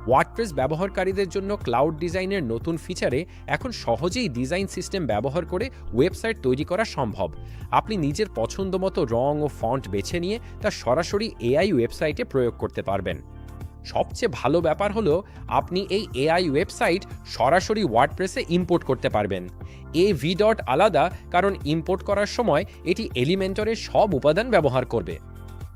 WordPress ব্যবহারকারীদের জন্য cloud ডিজাইনের নতুন ফিচারে এখন সহজেই ডিজাইন সিস্টেম ব্যবহার করে ওয়েবসাইট তৈরি করা সম্ভব। আপনি নিজের পছন্দমতো রং ও ফন্ট বেছে নিয়ে তা সরাসরি এআই ওয়েবসাইটে প্রয়োগ করতে পারবেন। সবচেয়ে ভালো ব্যাপার হলো আপনি এই এআই ওয়েবসাইট সরাসরি ওয়ার্ডপ্রেসে ইম্পোর্ট করতে পারবেন। এভি ডট আলাদা, কারণ ইম্পোর্ট করার সময় এটি এলিমেন্টরের সব উপাদান ব্যবহার করবে।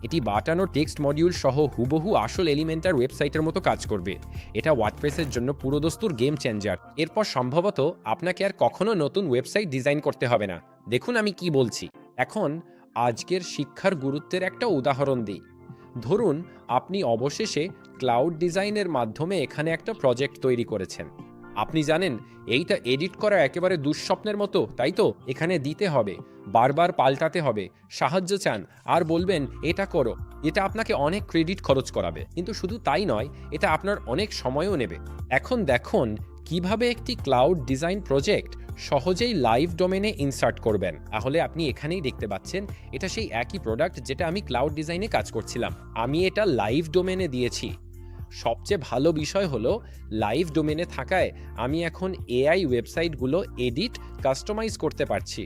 এটি বাটানো টেক্সট মডিউল সহ হুবহু আসল এলিমেন্টার ওয়েবসাইটের মতো কাজ করবে। এটা ওয়ার্ডপ্রেসের জন্য পুরোদস্তুর গেম চেঞ্জার। এরপর সম্ভবত আপনাকে আর কখনো নতুন ওয়েবসাইট ডিজাইন করতে হবে না। দেখুন আমি কি বলছি। এখন আজকের শিক্ষার গুরুত্বের একটা উদাহরণ দিই। ধরুন আপনি অবশেষে ক্লাউড ডিজাইনের মাধ্যমে এখানে একটা প্রজেক্ট তৈরি করেছেন। আপনি জানেন এইটা এডিট করা একেবারে দুঃস্বপ্নের মতো, তাই তো? এখানে দিতে হবে, বারবার পাল্টাতে হবে, সাহায্য চান আর বলবেন এটা করো। এটা আপনাকে অনেক ক্রেডিট খরচ করাবে, কিন্তু শুধু তাই নয়, এটা আপনার অনেক সময়ও নেবে। এখন দেখুন কিভাবে একটি ক্লাউড ডিজাইন প্রজেক্ট সহজেই লাইভ ডোমেনে ইনসার্ট করবেন। তাহলে আপনি এখানেই দেখতে পাচ্ছেন এটা সেই একই প্রোডাক্ট যেটা আমি ক্লাউড ডিজাইনে কাজ করছিলাম। আমি এটা লাইভ ডোমেনে দিয়েছি। সবচেয়ে ভালো বিষয় হলো লাইভ ডোমেনে থাকায় আমি এখন এআই ওয়েবসাইটগুলো এডিট, কাস্টমাইজ করতে পারছি।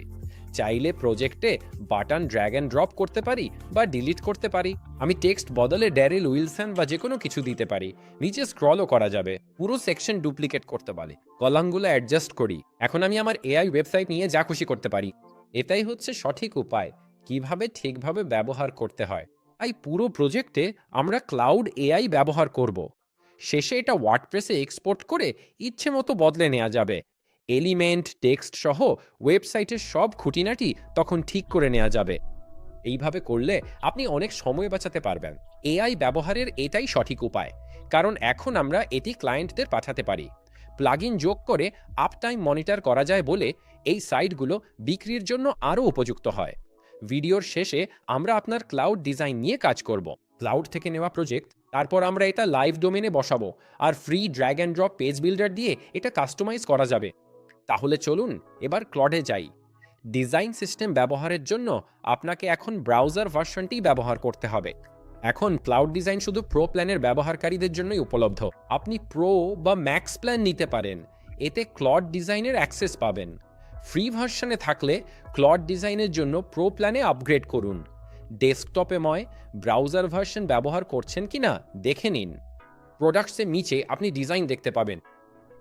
চাইলে প্রজেক্টে বাটন ড্র্যাগ অ্যান্ড ড্রপ করতে পারি বা ডিলিট করতে পারি। আমি টেক্সট বদলে ড্যারিল উইলসন বা যে কোনো কিছু দিতে পারি। নিচে স্ক্রলও করা যাবে, পুরো সেকশন ডুপ্লিকেট করতে পারি, কলামগুলো অ্যাডজাস্ট করি। এখন আমি আমার এআই ওয়েবসাইট নিয়ে যা খুশি করতে পারি। এটাই হচ্ছে সঠিক উপায় কিভাবে ঠিকভাবে ব্যবহার করতে হয়। তাই পুরো প্রজেক্টে আমরা ক্লাউড এআই ব্যবহার করব। শেষে এটা ওয়ার্ডপ্রেসে এক্সপোর্ট করে ইচ্ছে মতো বদলে নেওয়া যাবে। এলিমেন্ট, টেক্সট সহ ওয়েবসাইটের সব খুঁটিনাটি তখন ঠিক করে নেওয়া যাবে। এইভাবে করলে আপনি অনেক সময় বাঁচাতে পারবেন। এআই ব্যবহারের এটাই সঠিক উপায়, কারণ এখন আমরা এটি ক্লায়েন্টদের পাঠাতে পারি। প্লাগইন যোগ করে আপ টাইম মনিটর করা যায় বলে এই সাইটগুলো বিক্রির জন্য আরও উপযুক্ত হয়। ভিডিওর শেষে আমরা আপনার ক্লাউড ডিজাইন নিয়ে কাজ করব। ক্লাউড থেকে নেওয়া প্রজেক্ট, তারপর আমরা এটা লাইভ ডোমেনে বসাবো আর free drag and drop page builder দিয়ে এটা কাস্টমাইজ করা যাবে। তাহলে চলুন এবার ক্লডে যাই। ডিজাইন সিস্টেম ব্যবহারের জন্য আপনাকে এখন ব্রাউজার ভার্সনটি ব্যবহার করতে হবে। এখন ক্লাউড ডিজাইন শুধু প্রো প্ল্যানের ব্যবহারকারীদের জন্যই উপলব্ধ। আপনি প্রো বা ম্যাক্স প্ল্যান নিতে পারেন, এতে ক্লড ডিজাইনের অ্যাক্সেস পাবেন। ফ্রি ভার্সনে থাকলে ক্লড ডিজাইনের জন্য প্রো প্ল্যানে আপগ্রেড করুন। ডেস্কটপে ব্রাউজার ভার্সন ব্যবহার করছেন কিনা দেখে নিন। প্রোডাক্টসের নিচে আপনি ডিজাইন দেখতে পাবেন।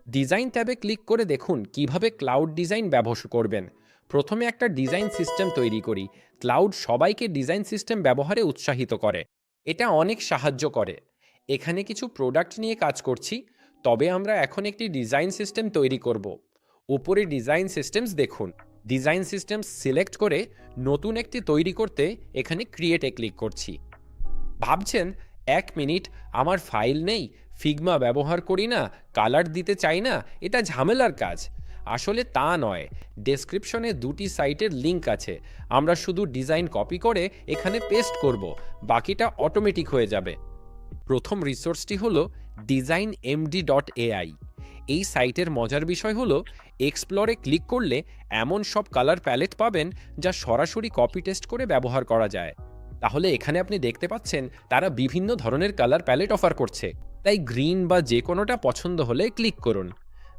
ডিজাইন ট্যাবে ক্লিক করে দেখুন কিভাবে ক্লাউড ডিজাইন ব্যবহার করবেন। প্রথমে একটা ডিজাইন সিস্টেম তৈরি করি। ক্লাউড সবাইকে ডিজাইন সিস্টেম ব্যবহারে উৎসাহিত করে। এটা অনেক সাহায্য করে। এখানে কিছু প্রোডাক্ট নিয়ে কাজ করছি, তবে আমরা এখন একটি ডিজাইন সিস্টেম তৈরি করব। উপরে ডিজাইন সিস্টেমস দেখুন। ডিজাইন সিস্টেমস সিলেক্ট করে নতুন একটি তৈরি করতে এখানে ক্রিয়েটে ক্লিক করছি। ভাবছেন 1 মিনিট, আমার ফাইল নেই, ফিগমা ব্যবহার করি না, কালার দিতে চাই না, এটা ঝামেলার কাজ। আসলে তা নয়। ডেসক্রিপশনে 2টি সাইটের লিঙ্ক আছে। আমরা শুধু ডিজাইন কপি করে এখানে পেস্ট করব, বাকিটা অটোমেটিক হয়ে যাবে। প্রথম রিসোর্সটি হলো designmd.ai। এই সাইটের মজার বিষয় হলো এক্সপ্লোরে ক্লিক করলে এমন সব কালার প্যালেট পাবেন যা সরাসরি কপি টেস্ট করে ব্যবহার করা যায়। তাহলে এখানে আপনি দেখতে পাচ্ছেন তারা বিভিন্ন ধরনের কালার প্যালেট অফার করছে। তাই গ্রিন বা যে কোনোটা পছন্দ হলে ক্লিক করুন।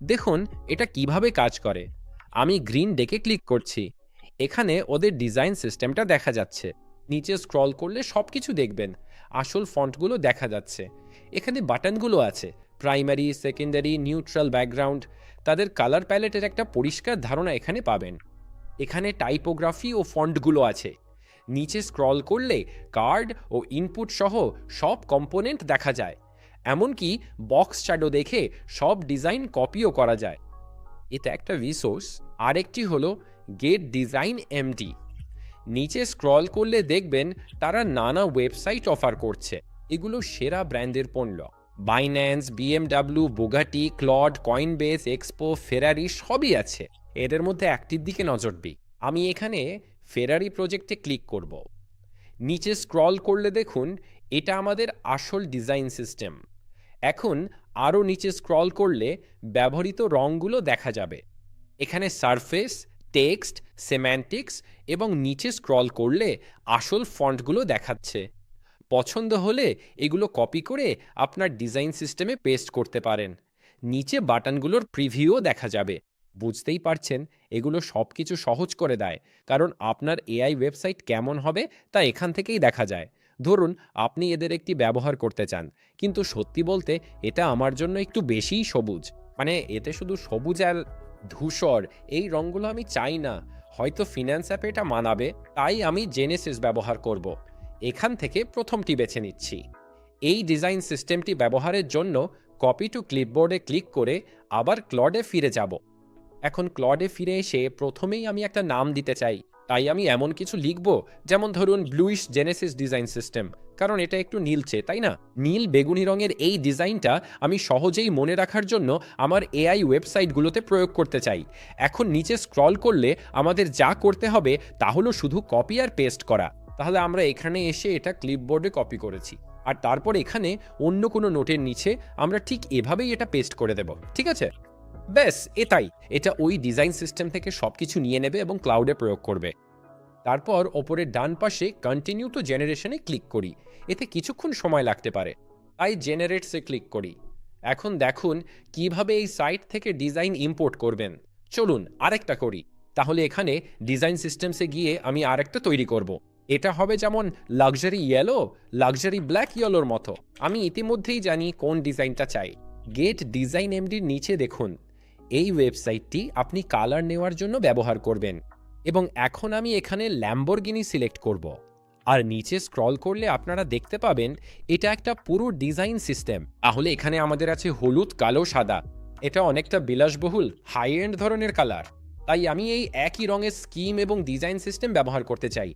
দেখুন এটা কিভাবে কাজ করে। আমি গ্রিন ডেকে ক্লিক করছি। এখানে ওদের ডিজাইন সিস্টেমটা দেখা যাচ্ছে। নিচে স্ক্রল করলে সব কিছু দেখবেন। আসল ফন্টগুলো দেখা যাচ্ছে। এখানে বাটনগুলো আছে, প্রাইমারি, সেকেন্ডারি, নিউট্রাল, ব্যাকগ্রাউন্ড। তাদের কালার প্যালেটের একটা পরিষ্কার ধারণা এখানে পাবেন। এখানে টাইপোগ্রাফি ও ফন্টগুলো আছে। নিচে স্ক্রল করলে কার্ড ও ইনপুট সহ সব কম্পোনেন্ট দেখা যায়। এমনকি বক্স শ্যাডো দেখে সব ডিজাইন কপিও করা যায়। এটা একটা রিসোর্স। আরেকটি হলো গেট ডিজাইন এমডি। নিচে স্ক্রল করলে দেখবেন তারা নানা ওয়েবসাইট অফার করছে। এগুলো সেরা ব্র্যান্ডের পণ্য। Binance, BMW, Bugatti, Claude, Coinbase, Expo, Ferrari সবই আছে। এদের মধ্যে একটির দিকে নজর দিই। আমি এখানে ফেরারি প্রজেক্টে ক্লিক করব। নিচে স্ক্রল করলে দেখুন এটা আমাদের আসল ডিজাইন সিস্টেম। এখন আরও নিচে স্ক্রল করলে ব্যবহৃত রঙগুলো দেখা যাবে। এখানে সারফেস, টেক্সট, সেম্যান্টিক্স এবং নিচে স্ক্রল করলে আসল ফন্টগুলো দেখাচ্ছে। পছন্দ হলে এগুলো কপি করে আপনার ডিজাইন সিস্টেমে পেস্ট করতে পারেন। নিচে বাটনগুলোর প্রিভিউও দেখা যাবে। বুঝতেই পারছেন, এগুলো সব কিছু সহজ করে দেয়, কারণ আপনার এআই ওয়েবসাইট কেমন হবে তা এখান থেকেই দেখা যায়। ধরুন আপনি এদের একটি ব্যবহার করতে চান, কিন্তু সত্যি বলতে এটা আমার জন্য একটু বেশিই সবুজ। মানে এতে শুধু সবুজ আর ধূসর এই রঙগুলো আমি চাই না। হয়তো ফিন্যান্স অ্যাপে এটা মানাবে, তাই আমি জেনেসিস ব্যবহার করব। এখান থেকে প্রথমটি বেছে নিচ্ছি। এই ডিজাইন সিস্টেমটি ব্যবহারের জন্য কপি টু ক্লিপবোর্ডে ক্লিক করে আবার ক্লডে ফিরে যাব। এখন ক্লডে ফিরে এসে প্রথমেই আমি একটা নাম দিতে চাই, তাই আমি এমন কিছু লিখব যেমন ধরুন ব্লুইশ জেনেসিস ডিজাইন সিস্টেম, কারণ এটা একটু নীলচে, তাই না? নীল বেগুনি রঙের এই ডিজাইনটা আমি সহজেই মনে রাখার জন্য আমার এআই ওয়েবসাইটগুলোতে প্রয়োগ করতে চাই। এখন নিচে স্ক্রল করলে আমাদের যা করতে হবে তা হলো শুধু কপি আর পেস্ট করা। তাহলে আমরা এখানে এসে এটা ক্লিপবোর্ডে কপি করেছি, আর তারপর এখানে অন্য কোনো নোটের নিচে আমরা ঠিক এভাবেই এটা পেস্ট করে দেব। ঠিক আছে, ব্যাস এটাই। এটা ওই ডিজাইন সিস্টেম থেকে সবকিছু নিয়ে নেবে এবং ক্লাউডে প্রয়োগ করবে। তারপর ওপরের ডান পাশে কন্টিনিউ টু জেনারেশনে ক্লিক করি। এতে কিছুক্ষণ সময় লাগতে পারে, তাই জেনারেটসে ক্লিক করি। এখন দেখুন কিভাবে এই সাইট থেকে ডিজাইন ইম্পোর্ট করবেন। চলুন আরেকটা করি। তাহলে এখানে ডিজাইন সিস্টেমসে গিয়ে আমি আরেকটা তৈরি করব। এটা হবে যেমন লাক্সারি ইয়েলো, লাক্সারি ব্ল্যাক ইয়েলোর মতো। আমি ইতিমধ্যেই জানি কোন ডিজাইনটা চাই। গেট ডিজাইন এমডির নিচে দেখুন, এই ওয়েবসাইটটি আপনি কালার নেওয়ার জন্য ব্যবহার করবেন, এবং এখন আমি এখানে ল্যাম্বরগিনি সিলেক্ট করব। আর নিচে স্ক্রল করলে আপনারা দেখতে পাবেন এটা একটা পুরো ডিজাইন সিস্টেম। তাহলে এখানে আমাদের আছে হলুদ, কালো, সাদা। এটা অনেকটা বিলাসবহুল হাই এন্ড ধরনের কালার, তাই আমি এই একই রঙের স্কিম এবং ডিজাইন সিস্টেম ব্যবহার করতে চাই।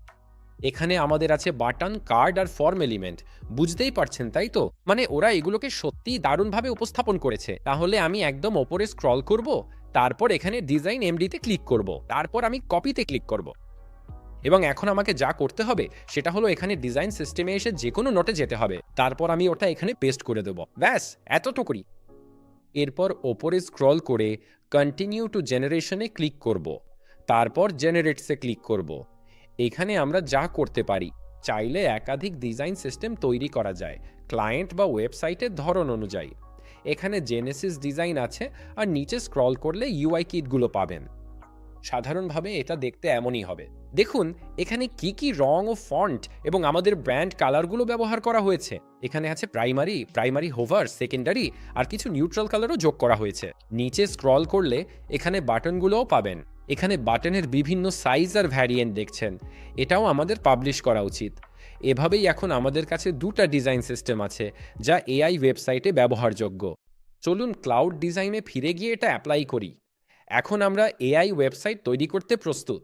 এখানে আমাদের আছে বাটন, কার্ড আর ফর্ম এলিমেন্ট। বুঝতেই পারছেন তাই তো? মানে ওরা এগুলোকে সত্যিই দারুণভাবে উপস্থাপন করেছে। তাহলে আমি একদম ওপরে স্ক্রল করব, তারপর এখানে ডিজাইন এমডিতে ক্লিক করব, তারপর আমি কপিতে ক্লিক করব। এবং এখন আমাকে যা করতে হবে সেটা হলো এখানে ডিজাইন সিস্টেমে এসে যে কোনো নোটে যেতে হবে, তারপর আমি ওটা এখানে পেস্ট করে দেবো। ব্যাস এতটুকুই। এরপর ওপরে স্ক্রল করে কন্টিনিউ টু জেনারেশনে ক্লিক করব, তারপর জেনারেটসে ক্লিক করব। এখানে আমরা যা করতে পারি, চাইলে একাধিক ডিজাইন সিস্টেম তৈরি করা যায় ক্লায়েন্ট বা ওয়েবসাইটের ধরন অনুযায়ী। এখানে জেনেসিস ডিজাইন আছে, আর নিচে স্ক্রল করলে ইউআই কিটগুলো পাবেন। সাধারণভাবে এটা দেখতে এমনই হবে। দেখুন এখানে কি কি রং ও ফন্ট এবং আমাদের ব্র্যান্ড কালারগুলো ব্যবহার করা হয়েছে। এখানে আছে প্রাইমারি হোভার, সেকেন্ডারি আর কিছু নিউট্রাল কালারও যোগ করা হয়েছে। নিচে স্ক্রল করলে এখানে বাটনগুলোও পাবেন। এখানে বাটনের বিভিন্ন সাইজ আর ভ্যারিয়েন্ট দেখছেন। এটাও আমাদের পাবলিশ করা উচিত। এভাবেই এখন আমাদের কাছে দুটো ডিজাইন সিস্টেম আছে যা এআই ওয়েবসাইটে ব্যবহারযোগ্য। চলুন ক্লাউড ডিজাইনে ফিরে গিয়ে এটা অ্যাপ্লাই করি। এখন আমরা এআই ওয়েবসাইট তৈরি করতে প্রস্তুত।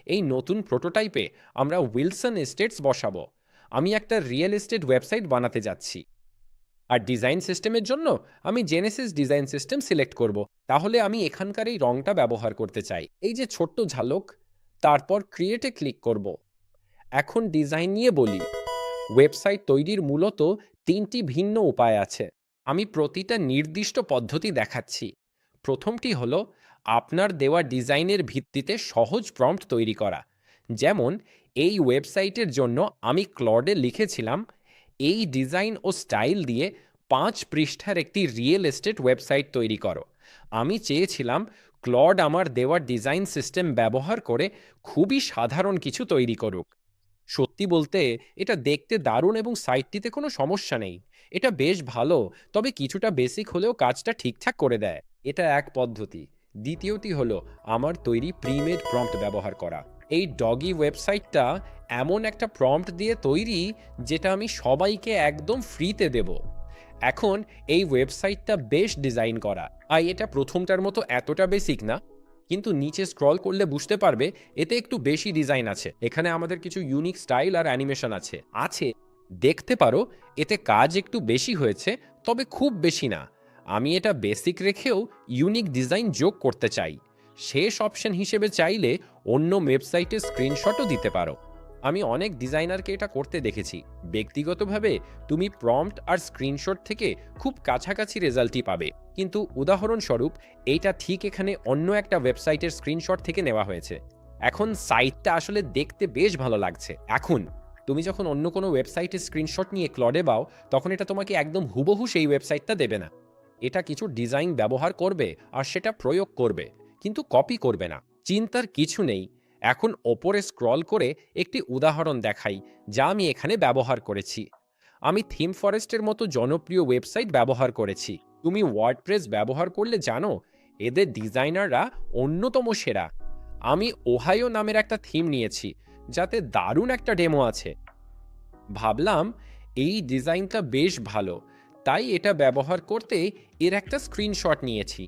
এই নতুন প্রোটোটাইপে আমরা উইলসন এস্টেটস বসাবো। আমি একটা রিয়েল এস্টেট ওয়েবসাইট বানাতে যাচ্ছি। আর ডিজাইন সিস্টেমের জন্য আমি জেনেসিস ডিজাইন সিস্টেম সিলেক্ট করব। তাহলে আমি এখানকার এই রংটা ব্যবহার করতে চাই, এই যে ছোট্ট ঝালক। তারপর ক্রিয়েটে ক্লিক করব। এখন ডিজাইন নিয়ে বলি। ওয়েবসাইট তৈরির মূলত তিনটি ভিন্ন উপায় আছে। আমি প্রতিটা নির্দিষ্ট পদ্ধতি দেখাচ্ছি। প্রথমটি হলো আপনার দেওয়া ডিজাইনের ভিত্তিতে সহজ প্রম্পট তৈরি করা। যেমন এই ওয়েবসাইটের জন্য আমি ক্লডে লিখেছিলাম, এই ডিজাইন ও স্টাইল দিয়ে 5 পৃষ্ঠার একটি রিয়েল এস্টেট ওয়েবসাইট তৈরি করো। আমি চেয়েছিলাম ক্লড আমার দেওয়া ডিজাইন সিস্টেম ব্যবহার করে খুবই সাধারণ কিছু তৈরি করুক। সত্যি বলতে এটা দেখতে দারুণ এবং সাইটটিতে কোনো সমস্যা নেই। এটা বেশ ভালো, তবে কিছুটা বেসিক হলেও কাজটা ঠিকঠাক করে দেয়। এটা এক পদ্ধতি। দ্বিতীয়টি হলো আমার তৈরি প্রিমেড প্রম্পট ব্যবহার করা। এই ডগি ওয়েবসাইটটা এমন একটা প্রম্পট দিয়ে তৈরি যেটা আমি সবাইকে একদম ফ্রিতে দেব। এখন এই ওয়েবসাইটটা বেশ ডিজাইন করা, আর এটা প্রথমটার মতো এতটা বেসিক না, কিন্তু নিচে স্ক্রল করলে বুঝতে পারবে এতে একটু বেশি ডিজাইন আছে। এখানে আমাদের কিছু ইউনিক স্টাইল আর অ্যানিমেশন আছে দেখতে পারো। এতে কাজ একটু বেশি হয়েছে, তবে খুব বেশি না। আমি এটা বেসিক রেখেও ইউনিক ডিজাইন যোগ করতে চাই। শেষ অপশন হিসেবে চাইলে অন্য ওয়েবসাইটের স্ক্রিনশটও দিতে পারো। আমি অনেক ডিজাইনারকে এটা করতে দেখেছি। ব্যক্তিগতভাবে তুমি প্রম্পট আর স্ক্রিনশট থেকে খুব কাছাকাছি রেজাল্টই পাবে, কিন্তু উদাহরণস্বরূপ এইটা ঠিক এখানে অন্য একটা ওয়েবসাইটের স্ক্রিনশট থেকে নেওয়া হয়েছে। এখন সাইটটা আসলে দেখতে বেশ ভালো লাগছে। এখন তুমি যখন অন্য কোনো ওয়েবসাইটের স্ক্রিনশট নিয়ে ক্লডে পাও, তখন এটা তোমাকে একদম হুবহু সেই ওয়েবসাইটটা দেবে না। এটা কিছু ডিজাইন ব্যবহার করবে আর সেটা প্রয়োগ করবে, কিন্তু কপি করবে না। চিন্তার কিছু নেই। এখন ওপরে স্ক্রল করে একটি উদাহরণ দেখাই, যা আমি এখানে ব্যবহার করেছি। আমি থিম ফরেস্টের মতো জনপ্রিয় ওয়েবসাইট ব্যবহার করেছি। তুমি ওয়ার্ডপ্রেস ব্যবহার করলে জানো, এদের ডিজাইনাররা অন্যতম সেরা। আমি ওহাইও নামের একটা থিম নিয়েছি, যাতে দারুণ একটা ডেমো আছে। ভাবলাম এই ডিজাইনটা বেশ ভালো, তাই এটা ব্যবহার করতে এর একটা স্ক্রিনশট নিয়েছি।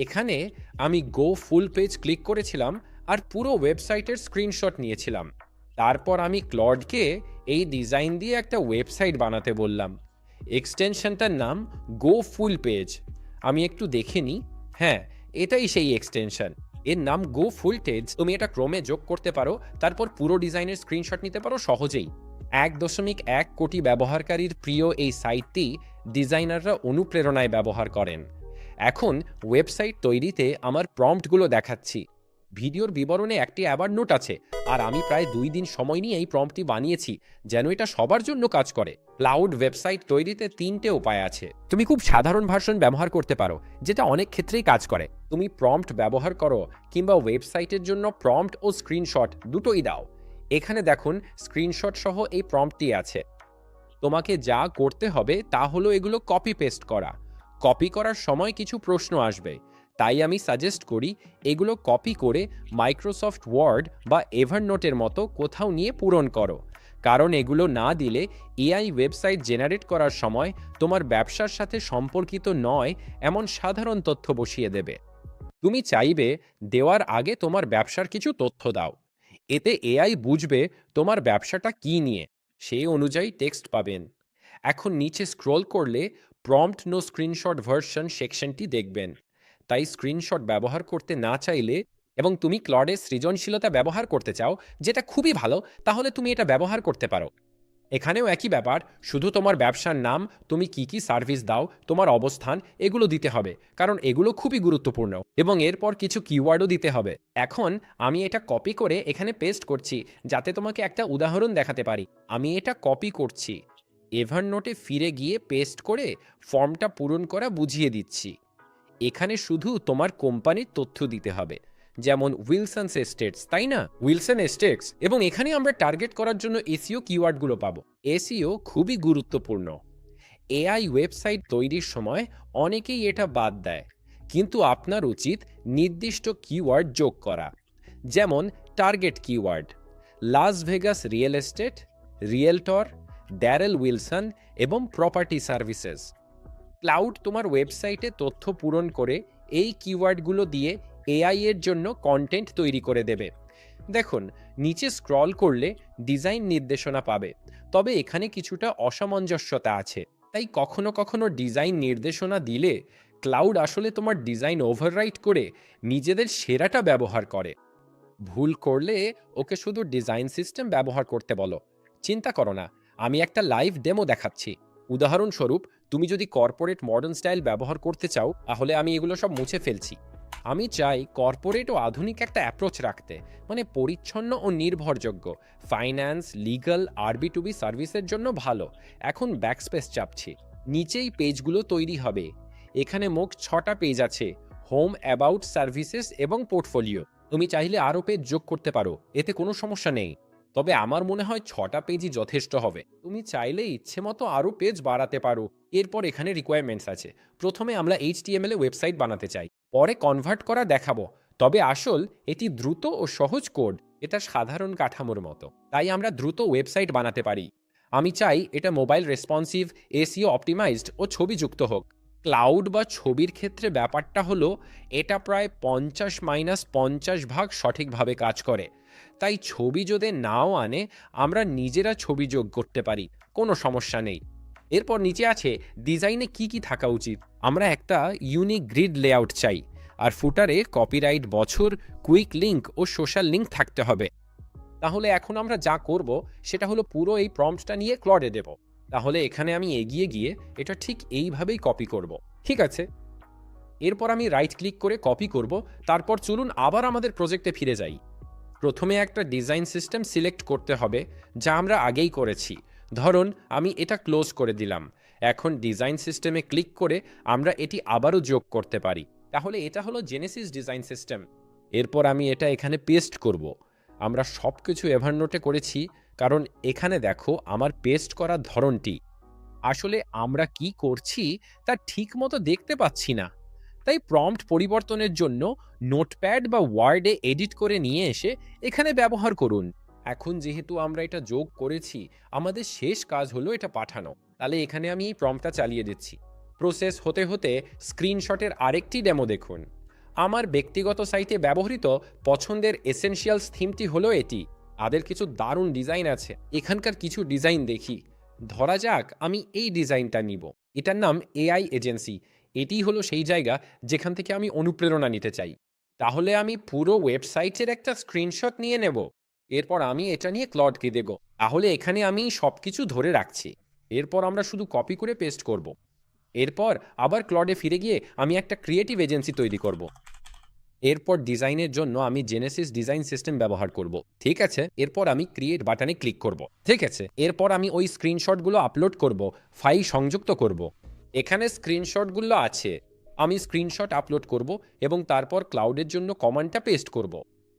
এখানে আমি গো ফুল পেজ ক্লিক করেছিলাম আর পুরো ওয়েবসাইটের স্ক্রিনশট নিয়েছিলাম। তারপর আমি ক্লডকে এই ডিজাইন দিয়ে একটা ওয়েবসাইট বানাতে বললাম। এক্সটেনশনটার নাম গো ফুল পেজ। আমি একটু দেখে নিই। হ্যাঁ, এটাই সেই এক্সটেনশন। এর নাম গো ফুল পেজ। তুমি এটা ক্রমে যোগ করতে পারো, তারপর পুরো ডিজাইনের স্ক্রিনশট নিতে পারো সহজেই। 1.1 কোটি ব্যবহারকারীর প্রিয় এই সাইটটি ডিজাইনাররা অনুপ্রেরণায় ব্যবহার করেন। এখন ওয়েবসাইট তৈরিতে আমার প্রম্পটগুলো দেখাচ্ছি। ভিডিওর বিবরণে একটি অ্যাবার নোট আছে, আর আমি প্রায় 2 দিন সময় নিয়ে এই প্রম্পটটি বানিয়েছি, যেন এটা সবার জন্য কাজ করে। ক্লাউড ওয়েবসাইট তৈরিতে 3টে উপায় আছে। তুমি খুব সাধারণ ভার্সন ব্যবহার করতে পারো, যেটা অনেক ক্ষেত্রেই কাজ করে। তুমি প্রম্পট ব্যবহার করো, কিংবা ওয়েবসাইটের জন্য প্রম্পট ও স্ক্রিনশট দুটোই দাও। এখানে দেখুন, স্ক্রিনশট সহ এই প্রম্পটটি আছে। তোমাকে যা করতে হবে তা হলো এগুলো কপি পেস্ট করা। কপি করার সময় কিছু প্রশ্ন আসবে, তাই আমি সাজেস্ট করি এগুলো কপি করে মাইক্রোসফট ওয়ার্ড বা এভারনোটের মতো কোথাও নিয়ে পূরণ করো। কারণ এগুলো না দিলে এআই ওয়েবসাইট জেনারেট করার সময় তোমার ব্যবসার সাথে সম্পর্কিত নয় এমন সাধারণ তথ্য বসিয়ে দেবে। তুমি চাইবে দেওয়ার আগে তোমার ব্যবসার কিছু তথ্য দাও। এতে এআই বুঝবে তোমার ব্যবসাটা কী নিয়ে, সেই অনুযায়ী টেক্সট পাবেন। এখন নিচে স্ক্রল করলে প্রম্পট নো স্ক্রিনশট ভার্সন সেকশনটি দেখবেন। তাই স্ক্রিনশট ব্যবহার করতে না চাইলে এবং তুমি ক্লডের সৃজনশীলতা ব্যবহার করতে চাও, যেটা খুবই ভালো, তাহলে তুমি এটা ব্যবহার করতে পারো। এখানেও একই ব্যাপার, শুধু তোমার ব্যবসার নাম, তুমি কি কি সার্ভিস দাও, তোমার অবস্থান, এগুলো দিতে হবে, কারণ এগুলো খুবই গুরুত্বপূর্ণ। এবং এরপর কিছু কিওয়ার্ডও দিতে হবে। এখন আমি এটা কপি করে এখানে পেস্ট করছি, যাতে তোমাকে একটা উদাহরণ দেখাতে পারি। আমি এটা কপি করছি, এভারনোটে ফিরে গিয়ে পেস্ট করে ফর্মটা পূরণ করা বুঝিয়ে দিচ্ছি। এখানে শুধু তোমার কোম্পানির তথ্য দিতে হবে, যেমন উইলসন্স এস্টেটস, তাই না? Wilson estates. এবং এখানে আমরা টার্গেট করার জন্য এসইও কিওয়ার্ডগুলো পাবো। এসইও খুবই গুরুত্বপূর্ণ। এআই ওয়েবসাইট তৈরির সময় অনেকেই এটা বাদ দেয়, কিন্তু আপনার উচিত নির্দিষ্ট কিওয়ার্ড যোগ করা। যেমন target keyword Las Vegas real estate, realtor, Darrell Wilson এবং প্রপার্টি সার্ভিসেস। ক্লাউড তোমার ওয়েবসাইটে তথ্য পূরণ করে এই কিওয়ার্ডগুলো দিয়ে এআই এর জন্য কন্টেন্ট তৈরি করে দেবে। দেখুন, নিচে স্ক্রল করলে ডিজাইন নির্দেশনা পাবে, তবে এখানে কিছুটা অসামঞ্জস্যতা আছে। তাই কখনো কখনো ডিজাইন নির্দেশনা দিলে ক্লাউড আসলে তোমার ডিজাইন ওভাররাইট করে নিজেদের সেরাটা ব্যবহার করে। ভুল করলে ওকে শুধু ডিজাইন সিস্টেম ব্যবহার করতে বলো। চিন্তা করো না, আমি একটা লাইভ ডেমো দেখাচ্ছি। উদাহরণস্বরূপ, তুমি যদি কর্পোরেট মডার্ন স্টাইল ব্যবহার করতে চাও, তাহলে আমি এগুলো সব মুছে ফেলছি। আমি চাই কর্পোরেট ও আধুনিক একটা অ্যাপ্রোচ রাখতে, মানে পরিচ্ছন্ন ও নির্ভরযোগ্য। ফাইন্যান্স, লিগ্যাল, আরবি2বি সার্ভিসের জন্য ভালো। এখন ব্যাকস্পেস চাপছি। নিচেই পেজগুলো তৈরি হবে। এখানে মোট 6টা পেজ আছে: হোম, অ্যাবাউট, সার্ভিসেস এবং পোর্টফোলিও। তুমি চাইলে আরও পেজ যোগ করতে পারো, এতে কোনো সমস্যা নেই। তবে আমার মনে হয় 6টা পেজই যথেষ্ট হবে। তুমি চাইলে ইচ্ছে মতো আরও পেজ বাড়াতে পারো। এরপর এখানে রিকোয়ারমেন্টস আছে। প্রথমে আমরা এইচটিএমএল এ ওয়েবসাইট বানাতে চাই, পরে কনভার্ট করা দেখাবো। তবে আসল এটি দ্রুত ও সহজ কোড, এটা সাধারণ কাঠামোর মতো, তাই আমরা দ্রুত ওয়েবসাইট বানাতে পারি। আমি চাই এটা মোবাইল রেসপন্সিভ, এসইও অপটিমাইজড ও ছবিযুক্ত হোক। ক্লাউড বা ছবির ক্ষেত্রে ব্যাপারটা হলো, এটা প্রায় 50-50 ভাগ সঠিকভাবে কাজ করে। তাই ছবি যদি নাও আনে, আমরা নিজেরা ছবি যোগ করতে পারি, কোনো সমস্যা নেই। এরপর নিচে আছে ডিজাইনে কি কি থাকা উচিত। আমরা একটা ইউনিক গ্রিড লেআউট চাই, আর ফুটারে কপিরাইট বছর, কুইক লিঙ্ক ও সোশ্যাল লিঙ্ক থাকতে হবে। তাহলে এখন আমরা যা করব সেটা হলো পুরো এই প্রম্পটটা নিয়ে ক্লডে দেব। তাহলে এখানে আমি এগিয়ে গিয়ে এটা ঠিক এইভাবেই কপি করব। ঠিক আছে, এরপর আমি রাইট ক্লিক করে কপি করব। তারপর চলুন আবার আমাদের প্রজেক্টে ফিরে যাই। প্রথমে একটা ডিজাইন সিস্টেম সিলেক্ট করতে হবে, যা আমরা আগেই করেছি। ধরুন আমি এটা ক্লোজ করে দিলাম। এখন ডিজাইন সিস্টেমে ক্লিক করে আমরা এটি আবারও যোগ করতে পারি। তাহলে এটা হলো জেনেসিস ডিজাইন সিস্টেম। এরপর আমি এটা এখানে পেস্ট করব। আমরা সব কিছু এভারনোটে করেছি, কারণ এখানে দেখো আমার পেস্ট করার ধরনটি। আসলে আমরা কি করছি তা ঠিকমতো দেখতে পাচ্ছি না। তাই প্রম্পট পরিবর্তনের জন্য নোটপ্যাড বা ওয়ার্ডে এডিট করে নিয়ে এসে এখানে ব্যবহার করুন। এখন যেহেতু আমরা এটা যোগ করেছি, আমাদের শেষ কাজ হলো এটা পাঠানো। তাহলে এখানে আমি এই প্রম্পটটা চালিয়ে দিচ্ছি। প্রসেস হতে হতে স্ক্রিনশটের আরেকটি ডেমো দেখুন। আমার ব্যক্তিগত সাইটে ব্যবহৃত পছন্দের এসেনশিয়ালস থিমটি হলো এটি। তাদের কিছু দারুণ ডিজাইন আছে। এখানকার কিছু ডিজাইন দেখি। ধরা যাক আমি এই ডিজাইনটা নিব। এটার নাম এআই এজেন্সি। এটিই হলো সেই জায়গা যেখান থেকে আমি অনুপ্রেরণা নিতে চাই। তাহলে আমি পুরো ওয়েবসাইটের একটা স্ক্রিনশট নিয়ে নেব। এরপর আমি এটা নিয়ে ক্লডকে দেব। তাহলে এখানে আমি সব কিছু ধরে রাখছি। এরপর আমরা শুধু কপি করে পেস্ট করব। এরপর আবার ক্লডে ফিরে গিয়ে আমি একটা ক্রিয়েটিভ এজেন্সি তৈরি করব। এরপর ডিজাইনের জন্য আমি জেনেসিস ডিজাইন সিস্টেম ব্যবহার করব। ঠিক আছে, এরপর আমি ক্রিয়েট বাটনে ক্লিক করব। ঠিক আছে, এরপর আমি ওই স্ক্রিনশটগুলো আপলোড করব, ফাইল সংযুক্ত করব। এখানে স্ক্রিনশটগুলো আছে। আমি স্ক্রিনশট আপলোড করব এবং তারপর ক্লাউডের জন্য কমান্ডটা পেস্ট করব।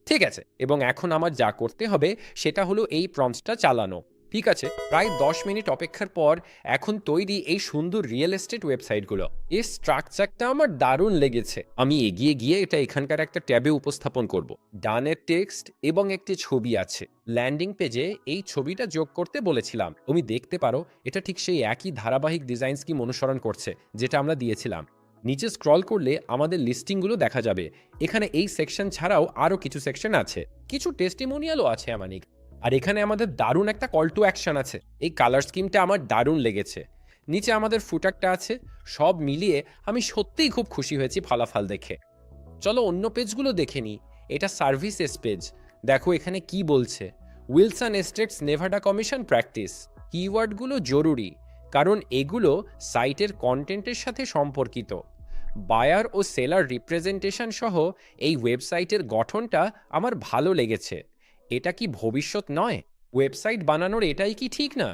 ঠিক আছে, এবং এখন আমার যা করতে হবে সেটা হলো এই প্রম্পটটা চালানো। ঠিক আছে, প্রায় 10 মিনিট অপেক্ষার পর এখন তৈরি এই সুন্দর রিয়েল এস্টেট ওয়েবসাইটগুলো। এই স্ট্রাকচারটা আমার দারুণ লেগেছে। আমি এগিয়ে গিয়ে এটা এখানকার একটা ট্যাবে উপস্থাপন করব। ডানের টেক্সট এবং একটি ছবি আছে। ল্যান্ডিং পেজে এই ছবিটা যোগ করতে বলেছিলাম। তুমি দেখতে পারো এটা ঠিক সেই একই ধারাবাহিক ডিজাইন স্কিম অনুসরণ করছে যেটা আমরা দিয়েছিলাম। নিচে স্ক্রল করলে আমাদের লিস্টিংগুলো দেখা যাবে। এখানে এই সেকশন ছাড়াও আরও কিছু সেকশন আছে। কিছু টেস্টিমোনিয়ালও আছে আমানিক। আর এখানে আমাদের দারুণ একটা কল টু অ্যাকশন আছে। এই কালার স্কিমটা আমার দারুণ লেগেছে। নিচে আমাদের ফুটারটা আছে। সব মিলিয়ে আমি সত্যিই খুব খুশি হয়েছি ফলাফল দেখে। চলো অন্য পেজগুলো দেখে নিই। এটা সার্ভিসেস পেজ। দেখো এখানে কি বলছে। Wilson Estates Nevada Commission practice. কিওয়ার্ডগুলো জরুরি, কারণ এগুলো সাইটের কন্টেন্টের সাথে সম্পর্কিত। বায়ার ও সেলার রিপ্রেজেন্টেশন সহ এই ওয়েবসাইটের গঠনটা আমার ভালো লেগেছে। এটা কি ভবিষ্যৎ নয়? ওয়েবসাইট বানানোর এটাই কি ঠিক না?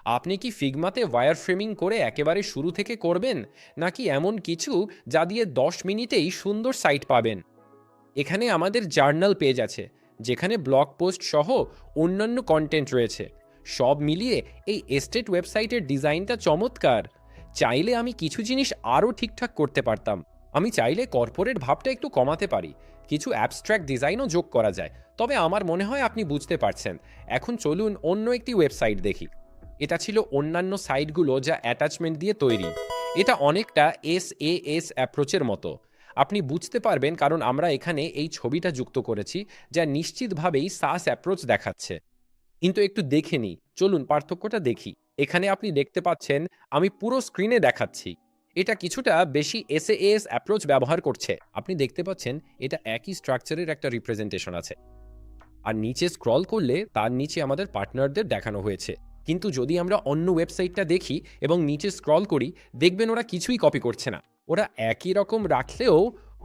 আপনি কি ফিগমাতে ওয়্যার ফ্রেমিং করে একেবারে শুরু থেকে করবেন, নাকি এমন কিছু যা দিয়ে 10 মিনিটেই সুন্দর সাইট পাবেন? এখানে আমাদের জার্নাল পেজ আছে, যেখানে ব্লগ পোস্ট সহ অন্যান্য কন্টেন্ট রয়েছে। সব মিলিয়ে এই এস্টেট ওয়েবসাইটের ডিজাইনটা চমৎকার। চাইলে আমি কিছু জিনিস আরও ঠিকঠাক করতে পারতাম। আমি চাইলে কর্পোরেট ভাবটা একটু কমাতে পারি। কিছু অ্যাবস্ট্র্যাক্ট ডিজাইনও যোগ করা যায়। তবে আমার মনে হয় আপনি বুঝতে পারছেন। এখন চলুন অন্য একটি ওয়েবসাইট দেখি। এটা ছিল অন্যান্য সাইটগুলো যা অ্যাটাচমেন্ট দিয়ে তৈরি। এটা অনেকটা SAS অ্যাপ্রোচের মতো। আপনি বুঝতে পারবেন কারণ আমরা এখানে এই ছবিটা যুক্ত করেছি, যা নিশ্চিতভাবেই সাস অ্যাপ্রোচ দেখাচ্ছে। কিন্তু একটু দেখে নিই, চলুন পার্থক্যটা দেখি। এখানে আপনি দেখতে পাচ্ছেন আমি পুরো স্ক্রিনে দেখাচ্ছি। এটা কিছুটা বেশি SAS অ্যাপ্রোচ ব্যবহার করছে। আপনি দেখতে পাচ্ছেন এটা একই স্ট্রাকচারের একটা রিপ্রেজেন্টেশন আছে। আর নিচে স্ক্রল করলে তার নিচে আমাদের পার্টনারদের দেখানো হয়েছে। কিন্তু যদি আমরা অন্য ওয়েবসাইটটা দেখি এবং নিচে স্ক্রল করি, দেখবেন ওরা কিছুই কপি করছে না। ওরা একই রকম রাখলেও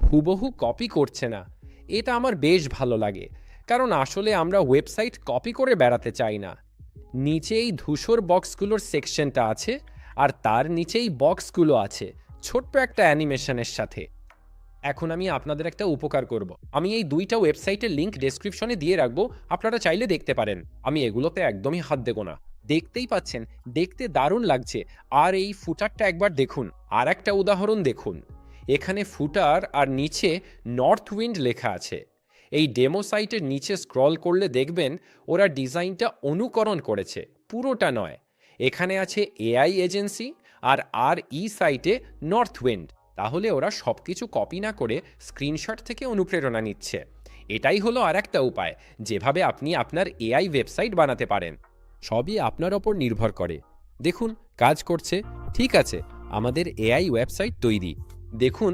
হুবহু কপি করছে না। এটা আমার বেশ ভালো লাগে, কারণ আসলে আমরা ওয়েবসাইট কপি করে বেড়াতে চাই না। নিচে এই ধূসর বক্সগুলোর সেকশনটা আছে, আর তার নিচেই বক্সগুলো আছে ছোট্ট একটা অ্যানিমেশনের সাথে। এখন আমি আপনাদের একটা উপকার করব। আমি এই দুইটা ওয়েবসাইটের লিংক ডেসক্রিপশনে দিয়ে রাখবো, আপনারা চাইলে দেখতে পারেন। আমি এগুলোতে একদমই হাত দেবো না। দেখতেই পাচ্ছেন দেখতে দারুণ লাগছে। আর এই ফুটারটা একবার দেখুন। আর একটা উদাহরণ দেখুন। এখানে ফুটার আর নিচে নর্থ উইন্ড লেখা আছে। এই ডেমো সাইটের নিচে স্ক্রল করলে দেখবেন ওরা ডিজাইনটা অনুকরণ করেছে, পুরোটা নয়। এখানে আছে এআই এজেন্সি, আর ই সাইটে নর্থ উইন্ড। তাহলে ওরা সব কিছু কপি না করে স্ক্রিনশট থেকে অনুপ্রেরণা নিচ্ছে। এটাই হলো আর একটা উপায় যেভাবে আপনি আপনার এআই ওয়েবসাইট বানাতে পারেন। সবই আপনার ওপর নির্ভর করে। দেখুন কাজ করছে। ঠিক আছে, আমাদের এআই ওয়েবসাইট তৈরি। দেখুন,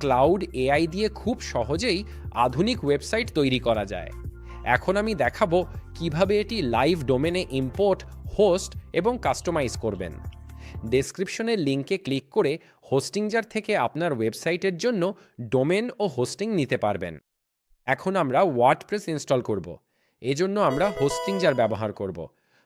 ক্লাউড এআই দিয়ে খুব সহজেই আধুনিক ওয়েবসাইট তৈরি করা যায়। এখন আমি দেখাবো কিভাবে এটি লাইভ ডোমেনে ইম্পোর্ট, হোস্ট এবং কাস্টমাইজ করবেন। ডেসক্রিপশনের লিঙ্কে ক্লিক করে হোস্টিংজার থেকে আপনার ওয়েবসাইটের জন্য ডোমেন ও হোস্টিং নিতে পারবেন। এখন আমরা ওয়ার্ডপ্রেস ইনস্টল করব। এজন্য আমরা হোস্টিংজার ব্যবহার করব।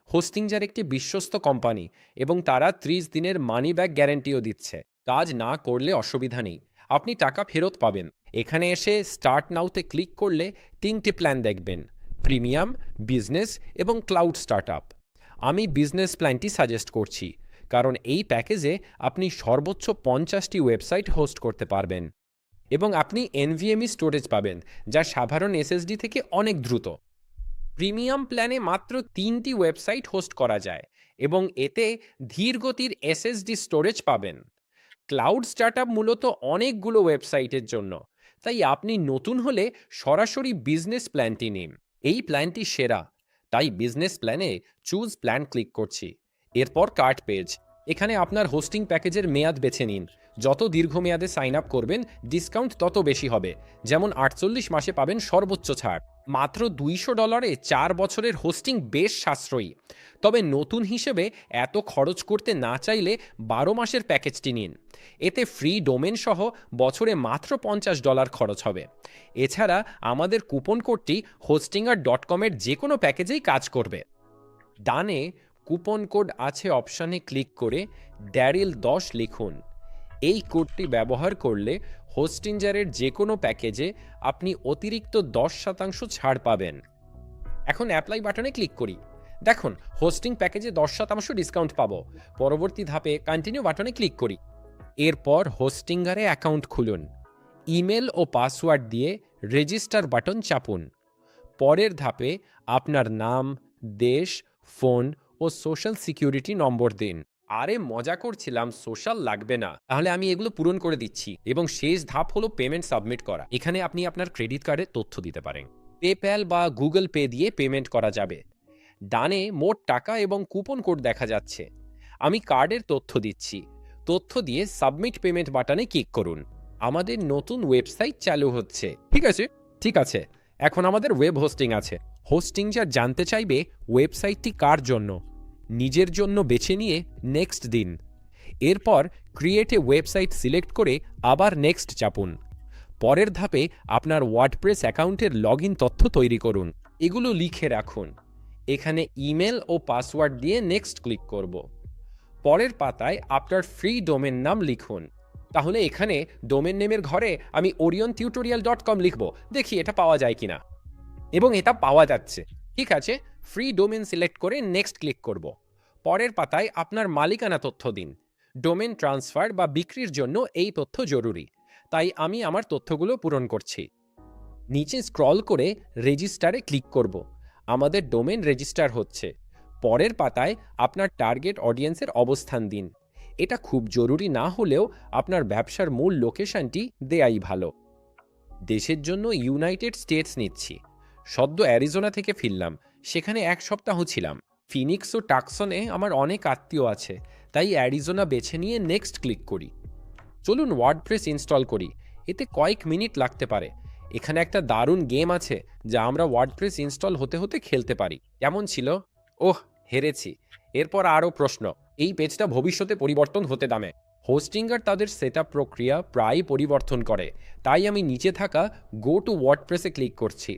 হোস্টিংজার একটি বিশ্বস্ত কোম্পানি এবং তারা 30 দিনের মানি ব্যাক গ্যারান্টিও দিচ্ছে। কাজ না করলে অসুবিধা নেই, আপনি টাকা ফেরত পাবেন। এখানে এসে স্টার্ট নাওতে ক্লিক করলে 3টি প্ল্যান দেখবেন: প্রিমিয়াম, বিজনেস এবং ক্লাউড স্টার্টআপ। আমি বিজনেস প্ল্যানটি সাজেস্ট করছি, কারণ এই প্যাকেজে আপনি সর্বোচ্চ 50টি ওয়েবসাইট হোস্ট করতে পারবেন এবং আপনি এনভিএমই স্টোরেজ পাবেন, যা সাধারণ এসএসডি থেকে অনেক দ্রুত। প্রিমিয়াম প্ল্যানে মাত্র 3টি ওয়েবসাইট হোস্ট করা যায় এবং এতে ধীর গতির এসএসডি স্টোরেজ পাবেন। ক্লাউড স্টার্টআপ মূলত অনেকগুলো ওয়েবসাইটের জন্য, তাই আপনি নতুন হলে সরাসরি বিজনেস প্ল্যানটি নিন। এই প্ল্যানটি সেরা, তাই বিজনেস প্ল্যানে চুজ প্ল্যান ক্লিক করছি। এরপর কার্ট পেজ। এখানে আপনার হোস্টিং প্যাকেজের মেয়াদ বেছে নিন। যত দীর্ঘমেয়াদে সাইন আপ করবেন, ডিসকাউন্ট তত বেশি হবে। যেমন 48 মাসে পাবেন সর্বোচ্চ ছাড়। মাত্র $200 4 বছরের হোস্টিং বেশ সাশ্রয়ী। তবে নতুন হিসেবে এত খরচ করতে না চাইলে 12 মাসের প্যাকেজটি নিন। এতে ফ্রি ডোমেন সহ বছরে মাত্র $50 খরচ হবে। এছাড়া আমাদের কুপন কোডটি হোস্টিংয়ার.com-এর যে কোনো প্যাকেজেই কাজ করবে। ডানে কুপন কোড আছে অপশানে ক্লিক করে ড্যারিল10 লিখুন। এই কোডটি ব্যবহার করলে হোস্টিংজারের যে কোনো প্যাকেজে আপনি অতিরিক্ত 10% ছাড় পাবেন। এখন অ্যাপ্লাই বাটনে ক্লিক করি। দেখুন, হোস্টিং প্যাকেজে 10% ডিসকাউন্ট পাবো। পরবর্তী ধাপে কন্টিনিউ বাটনে ক্লিক করি। এরপর হোস্টিংয়ারে অ্যাকাউন্ট খুলুন। ইমেল ও পাসওয়ার্ড দিয়ে রেজিস্টার বাটন চাপুন। পরের ধাপে আপনার নাম, দেশ, ফোন ও সোশ্যাল সিকিউরিটি নম্বর দিন। আরে মজা করছিলাম, সোশ্যাল লাগবে না। তাহলে আমি এগুলো পূরণ করে দিচ্ছি। এবং শেষ ধাপ হলো পেমেন্ট সাবমিট করা। এখানে আপনি আপনার ক্রেডিট কার্ডের তথ্য দিতে পারেন। পেপ্যাল বা গুগল পে দিয়ে পেমেন্ট করা যাবে। ডানে মোট টাকা এবং কুপন কোড দেখা যাচ্ছে। আমি কার্ডের তথ্য দিচ্ছি। তথ্য দিয়ে সাবমিট পেমেন্ট বাটনে ক্লিক করুন। আমাদের নতুন ওয়েবসাইট চালু হচ্ছে। ঠিক আছে। এখন আমাদের ওয়েব হোস্টিং আছে। হোস্টিং যা জানতে চাইবে ওয়েবসাইটটি কার জন্য। নিজের জন্য বেছে নিয়ে নেক্সট দিন। এরপর ক্রিয়েট এ ওয়েবসাইট সিলেক্ট করে আবার নেক্সট চাপুন। পরের ধাপে আপনার ওয়ার্ডপ্রেস অ্যাকাউন্টের লগইন তথ্য তৈরি করুন। এগুলো লিখে রাখুন। এখানে ইমেল ও পাসওয়ার্ড দিয়ে নেক্সট ক্লিক করব। পরের পাতায় আপনার ফ্রি ডোমেন নাম লিখুন। তাহলে এখানে ডোমেন নেমের ঘরে আমি oriontutorial.com লিখব। দেখি এটা পাওয়া যায় কিনা। এবং এটা পাওয়া যাচ্ছে। ঠিক আছে, ফ্রি ডোমেন সিলেক্ট করে নেক্সট ক্লিক করব। পরের পাতায় আপনার মালিকানা তথ্য দিন। ডোমেন ট্রান্সফার বা বিক্রির জন্য এই তথ্য জরুরি, তাই আমি আমার তথ্যগুলো পূরণ করছি। নিচে স্ক্রল করে রেজিস্টারে ক্লিক করব। আমাদের ডোমেন রেজিস্টার হচ্ছে। পরের পাতায় আপনার টার্গেট অডিয়েন্সের অবস্থান দিন। এটা খুব জরুরি না হলেও আপনার ব্যবসার মূল লোকেশনটি দেয়াই ভালো। দেশের জন্য ইউনাইটেড স্টেটস নিচ্ছি। সদ্য অ্যারিজোনা থেকে ফিরলাম, সেখানে 1 সপ্তাহ ছিলাম। ফিনিক্স ও টাকসনে আমার অনেক আত্মীয় আছে, তাই অ্যারিজোনা বেছে নিয়ে নেক্সট ক্লিক করি। চলুন ওয়ার্ডপ্রেস ইনস্টল করি। এতে কয়েক মিনিট লাগতে পারে। এখানে একটা দারুণ গেম আছে যা আমরা ওয়ার্ডপ্রেস ইনস্টল হতে হতে খেলতে পারি। কেমন ছিল? ওহ, হেরেছি। এরপর আরও প্রশ্ন। এই পেজটা ভবিষ্যতে পরিবর্তন হতে দামে। হোস্টিংয়ার তাদের সেটআপ প্রক্রিয়া প্রায় পরিবর্তন করে, তাই আমি নিচে থাকা গো টু ওয়ার্ডপ্রেসে ক্লিক করছি।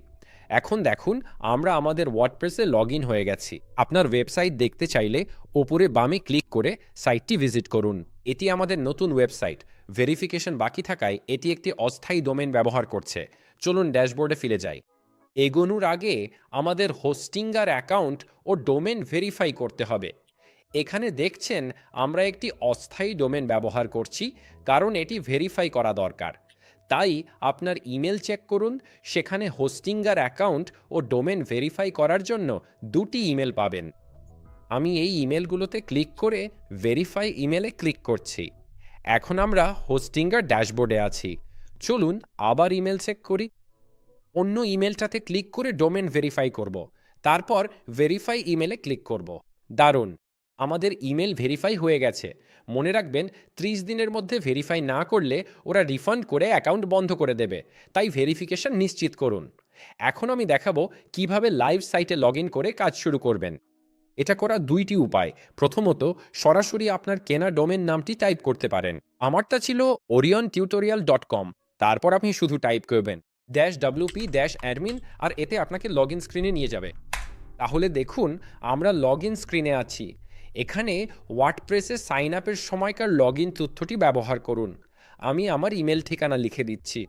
এখন দেখুন, আমরা আমাদের ওয়ার্ডপ্রেসে লগ ইন হয়ে গেছি। আপনার ওয়েবসাইট দেখতে চাইলে ওপরে বামে ক্লিক করে সাইটটি ভিজিট করুন। এটি আমাদের নতুন ওয়েবসাইট। ভেরিফিকেশন বাকি থাকায় এটি একটি অস্থায়ী ডোমেন ব্যবহার করছে। চলুন ড্যাশবোর্ডে ফিরে যাই। এগোনোর আগে আমাদের হোস্টিংয়ার অ্যাকাউন্ট ও ডোমেন ভেরিফাই করতে হবে। এখানে দেখছেন আমরা একটি অস্থায়ী ডোমেন ব্যবহার করছি, কারণ এটি ভেরিফাই করা দরকার। তাই আপনার ইমেল চেক করুন। সেখানে হোস্টিংয়ার অ্যাকাউন্ট ও ডোমেন ভেরিফাই করার জন্য 2টি ইমেল পাবেন। আমি এই ইমেলগুলোতে ক্লিক করে ভেরিফাই ইমেলে ক্লিক করছি। এখন আমরা হোস্টিংয়ার ড্যাশবোর্ডে আছি। চলুন আবার ইমেল চেক করি। অন্য ইমেলটাতে ক্লিক করে ডোমেন ভেরিফাই করব। তারপর ভেরিফাই ইমেলে ক্লিক করব। দারুণ, আমাদের ইমেল ভেরিফাই হয়ে গেছে। মনে রাখবেন, 30 দিনের মধ্যে ভেরিফাই না করলে ওরা রিফান্ড করে অ্যাকাউন্ট বন্ধ করে দেবে, তাই ভেরিফিকেশন নিশ্চিত করুন। এখন আমি দেখাবো কিভাবে লাইভ সাইটে লগ ইন করে কাজ শুরু করবেন। এটা করার 2টি উপায়। প্রথমত, সরাসরি আপনার কেনা ডোমেন নামটি টাইপ করতে পারেন। আমারটা ছিল oriontutorial.com। তারপর আপনি শুধু টাইপ করবেন -wp-admin আর এতে আপনাকে লগ ইন স্ক্রিনে নিয়ে যাবে। তাহলে দেখুন আমরা লগ ইন স্ক্রিনে আছি। এখানে ওয়ার্ডপ্রেসে সাইন আপের সময়কার লগ ইন তথ্যটি ব্যবহার করুন। আমি আমার ইমেল ঠিকানা লিখে দিচ্ছি।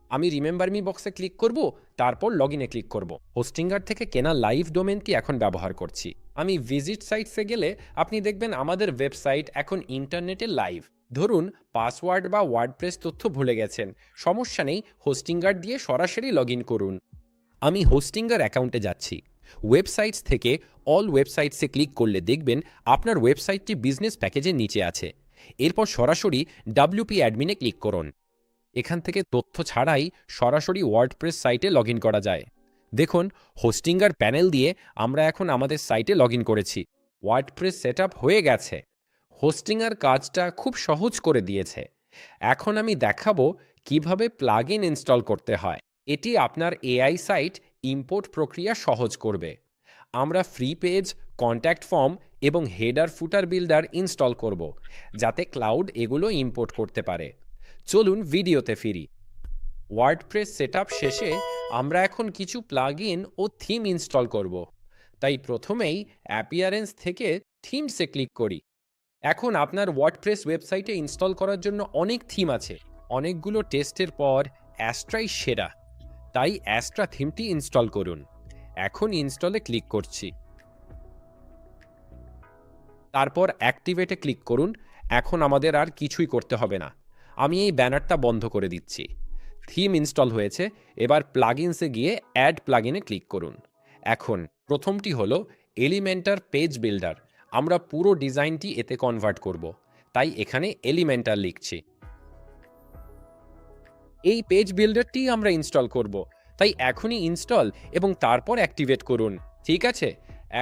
আমি রিমেম্বার মি বক্সে ক্লিক করব, তারপর লগ ইনে ক্লিক করব। হোস্টিঙ্গার থেকে কেনা লাইভ ডোমেনটি এখন ব্যবহার করছি। আমি ভিজিট সাইটসে গেলে আপনি দেখবেন আমাদের ওয়েবসাইট এখন ইন্টারনেটে লাইভ। ধরুন পাসওয়ার্ড বা ওয়ার্ডপ্রেস তথ্য ভুলে গেছেন, সমস্যা নেই, হোস্টিঙ্গার দিয়ে সরাসরি লগ ইন করুন। আমি হোস্টিঙ্গার অ্যাকাউন্টে যাচ্ছি। ওয়েবসাইটস থেকে অল ওয়েবসাইটসে ক্লিক করলে দেখবেন আপনার ওয়েবসাইটটি বিজনেস প্যাকেজের নিচে আছে। এরপর সরাসরি ডাব্লিউপি অ্যাডমিনে ক্লিক করুন। এখান থেকে তথ্য ছাড়াই সরাসরি ওয়ার্ডপ্রেস সাইটে লগ ইন করা যায়। দেখুন হোস্টিঙ্গার প্যানেল দিয়ে আমরা এখন আমাদের সাইটে লগ ইন করেছি। ওয়ার্ডপ্রেস সেট আপ হয়ে গেছে। হোস্টিংয়ের কাজটা খুব সহজ করে দিয়েছে। এখন আমি দেখাবো কিভাবে প্লাগ ইন ইনস্টল করতে হয়। এটি আপনার এআই সাইট ইম্পোর্ট প্রক্রিয়া সহজ করবে। আমরা ফ্রি পেজ, কন্ট্যাক্ট ফর্ম এবং হেডার ফুটার বিল্ডার ইনস্টল করব, যাতে ক্লাউড এগুলো ইম্পোর্ট করতে পারে। চলুন ভিডিওতে ফিরি। ওয়ার্ডপ্রেস সেটআপ শেষে আমরা এখন কিছু প্লাগইন ও থিম ইনস্টল করব। তাই প্রথমেই অ্যাপিয়ারেন্স থেকে থিমসে ক্লিক করি। এখন আপনার ওয়ার্ডপ্রেস ওয়েবসাইটে ইনস্টল করার জন্য অনেক থিম আছে। অনেকগুলো টেস্টের পর অ্যাস্ট্রাই সেরা, তাই অ্যাস্ট্রা থিমটি ইনস্টল করুন। এখন ইনস্টলে ক্লিক করছি, তারপর অ্যাক্টিভেটে ক্লিক করুন। এখন আমাদের আর কিছুই করতে হবে না। আমি এই ব্যানারটা বন্ধ করে দিচ্ছি। থিম ইনস্টল হয়েছে। এবার প্লাগইনসে গিয়ে অ্যাড প্লাগইনে ক্লিক করুন। এখন প্রথমটি হলো এলিমেন্টার পেজ বিল্ডার। আমরা পুরো ডিজাইনটি এতে কনভার্ট করব, তাই এখানে এলিমেন্টার লিখছি। এই পেজ বিল্ডারটি আমরা ইনস্টল করব, তাই এখনই ইনস্টল এবং তারপর অ্যাক্টিভেট করুন। ঠিক আছে,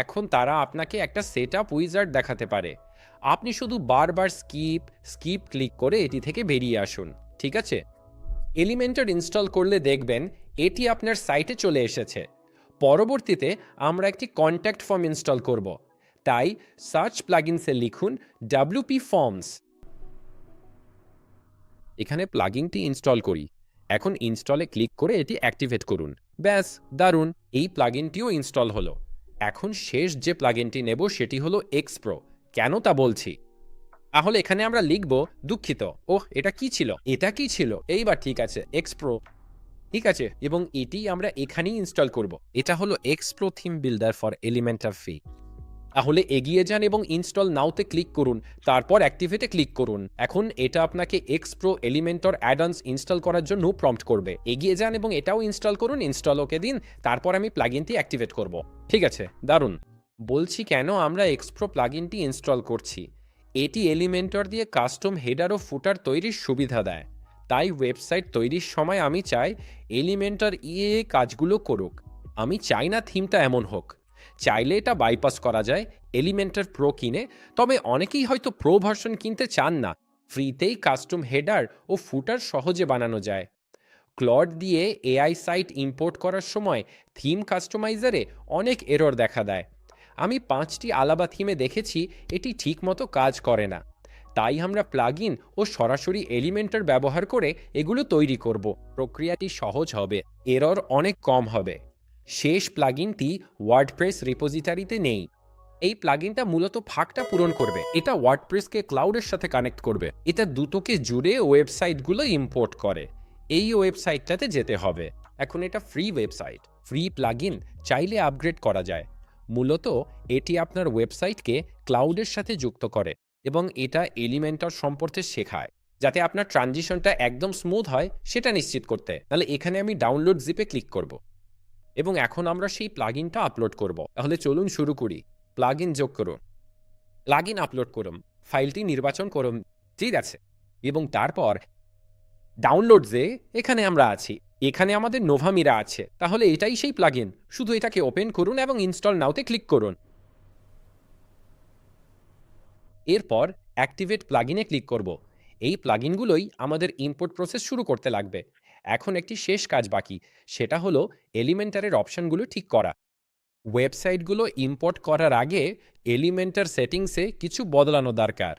এখন তারা আপনাকে একটা সেটআপ উইজার্ড দেখাতে পারে। আপনি শুধু বারবার স্কিপ স্কিপ ক্লিক করে এটি থেকে বেরিয়ে আসুন। ঠিক আছে, এলিমেন্টার ইনস্টল করলে দেখবেন এটি আপনার সাইটে চলে এসেছে। পরবর্তীতে আমরা একটি কন্ট্যাক্ট ফর্ম ইনস্টল করব, তাই সার্চ প্লাগইনসে লিখুন ডাব্লিউপি ফর্মস। এখানে প্লাগইনটি ইনস্টল করি। এখন ইনস্টলে ক্লিক করে এটি অ্যাক্টিভেট করুন। ব্যাস, দারুণ, এই প্লাগইনটিও ইনস্টল হলো। এখন শেষ যে প্লাগইনটি নেব সেটি হলো এক্সপ্রো। কেন তা বলছি। তাহলে এখানে আমরা লিখব, দুঃখিত, ওহ এটা কি ছিল, এটা কি ছিল, এইবার ঠিক আছে, এক্সপ্রো। ঠিক আছে, এবং এটি আমরা এখানেই ইনস্টল করব। এটা হলো Xpro theme builder for Elementor fee. তাহলে এগিয়ে যান এবং ইনস্টল নাওতে ক্লিক করুন, তারপর অ্যাক্টিভেটে ক্লিক করুন। এখন এটা আপনাকে এক্সপ্রো এলিমেন্টর অ্যাডঅনস ইনস্টল করার জন্য প্রম্পট করবে। এগিয়ে যান এবং এটাও ইনস্টল করুন। ইনস্টল ওকে দিন, তারপর আমি প্লাগইনটি অ্যাক্টিভেট করব। ঠিক আছে, দারুণ। বলছি কেন আমরা এক্সপ্রো প্লাগইনটি ইনস্টল করছি। এটি এলিমেন্টর দিয়ে কাস্টম হেডার ও ফুটার তৈরির সুবিধা দেয়। তাই ওয়েবসাইট তৈরির সময় আমি চাই এলিমেন্টর কাজগুলো করুক। আমি চাই না থিমটা এমন হোক। চাইলে এটা বাইপাস করা যায় এলিমেন্টার প্রো কিনে। তবে অনেকেই হয়তো প্রো ভার্সন কিনতে চান না। ফ্রিতেই কাস্টম হেডার ও ফুটার সহজে বানানো যায়। ক্লড দিয়ে এআই সাইট ইম্পোর্ট করার সময় থিম কাস্টমাইজারে অনেক এরর দেখা দেয়। আমি 5টি আলাদা থিমে দেখেছি এটি ঠিকমতো কাজ করে না। তাই আমরা প্লাগইন ও সরাসরি এলিমেন্টার ব্যবহার করে এগুলো তৈরি করব। প্রক্রিয়াটি সহজ হবে, এরর অনেক কম হবে। শেষ প্লাগইনটি ওয়ার্ডপ্রেস রিপোজিটরিতে নেই। এই প্লাগইনটা মূলত ফাঁকটা পূরণ করবে। এটা ওয়ার্ডপ্রেসকে ক্লাউডের সাথে কানেক্ট করবে। এটা দুটোকে জুড়ে ওয়েবসাইটগুলো ইম্পোর্ট করে। এই ওয়েবসাইটটাতে যেতে হবে। এখন এটা ফ্রি ওয়েবসাইট, ফ্রি প্লাগইন চাইলে আপগ্রেড করা যায়। মূলত এটি আপনার ওয়েবসাইটকে ক্লাউডের সাথে যুক্ত করে এবং এটা এলিমেন্টর সম্পর্কে শেখায়, যাতে আপনার ট্রানজিশনটা একদম স্মুথ হয় সেটা নিশ্চিত করতে। তাহলে এখানে আমি ডাউনলোড জিপে ক্লিক করব এবং এখন আমরা সেই প্লাগইনটা আপলোড করব। তাহলে চলুন শুরু করি। প্লাগইন যোগ করুন, প্লাগইন আপলোড করুন, ফাইলটি নির্বাচন করুন। ঠিক আছে, এবং তারপর ডাউনলোডসে এখানে আমরা আছি। এখানে আমাদের নোভামিরা আছে। তাহলে এটাই সেই প্লাগইন। শুধু এটাকে ওপেন করুন এবং ইনস্টল নাওতে ক্লিক করুন। এরপর অ্যাক্টিভেট প্লাগইনে ক্লিক করব। এই প্লাগইনগুলোই আমাদের ইম্পোর্ট প্রসেস শুরু করতে লাগবে। এখন একটি শেষ কাজ বাকি, সেটা হলো এলিমেন্টারের অপশনগুলো ঠিক করা। ওয়েবসাইটগুলো ইম্পোর্ট করার আগে এলিমেন্টার সেটিংসে কিছু বদলানো দরকার।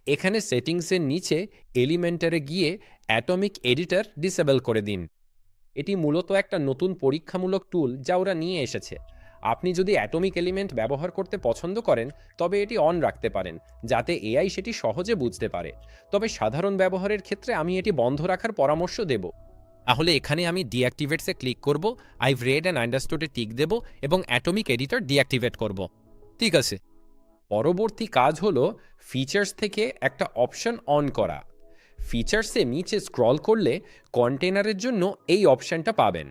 এখানে সেটিংসের নিচে এলিমেন্টারে গিয়ে অ্যাটমিক এডিটর ডিসেবল করে দিন। এটি মূলত একটা নতুন পরীক্ষামূলক টুল যা ওরা নিয়ে এসেছে। আপনি যদি অ্যাটমিক এলিমেন্ট ব্যবহার করতে পছন্দ করেন তবে এটি অন রাখতে পারেন, যাতে এআই সেটি সহজে বুঝতে পারে। তবে সাধারণ ব্যবহারের ক্ষেত্রে আমি এটি বন্ধ রাখার পরামর্শ দেব। তাহলে এখানে আমি ডিঅ্যাক্টিভেটসে ক্লিক করব, আইভ রেড অ্যান্ড আন্ডারস্টুডে টিক দেব এবং অ্যাটমিক এডিটর ডিঅ্যাক্টিভেট করব। ঠিক আছে। পরবর্তী কাজ হলো ফিচার্স থেকে একটা অপশন অন করা। ফিচার্সে নিচে স্ক্রল করলে কন্টেনারের জন্য এই অপশনটা পাবেন।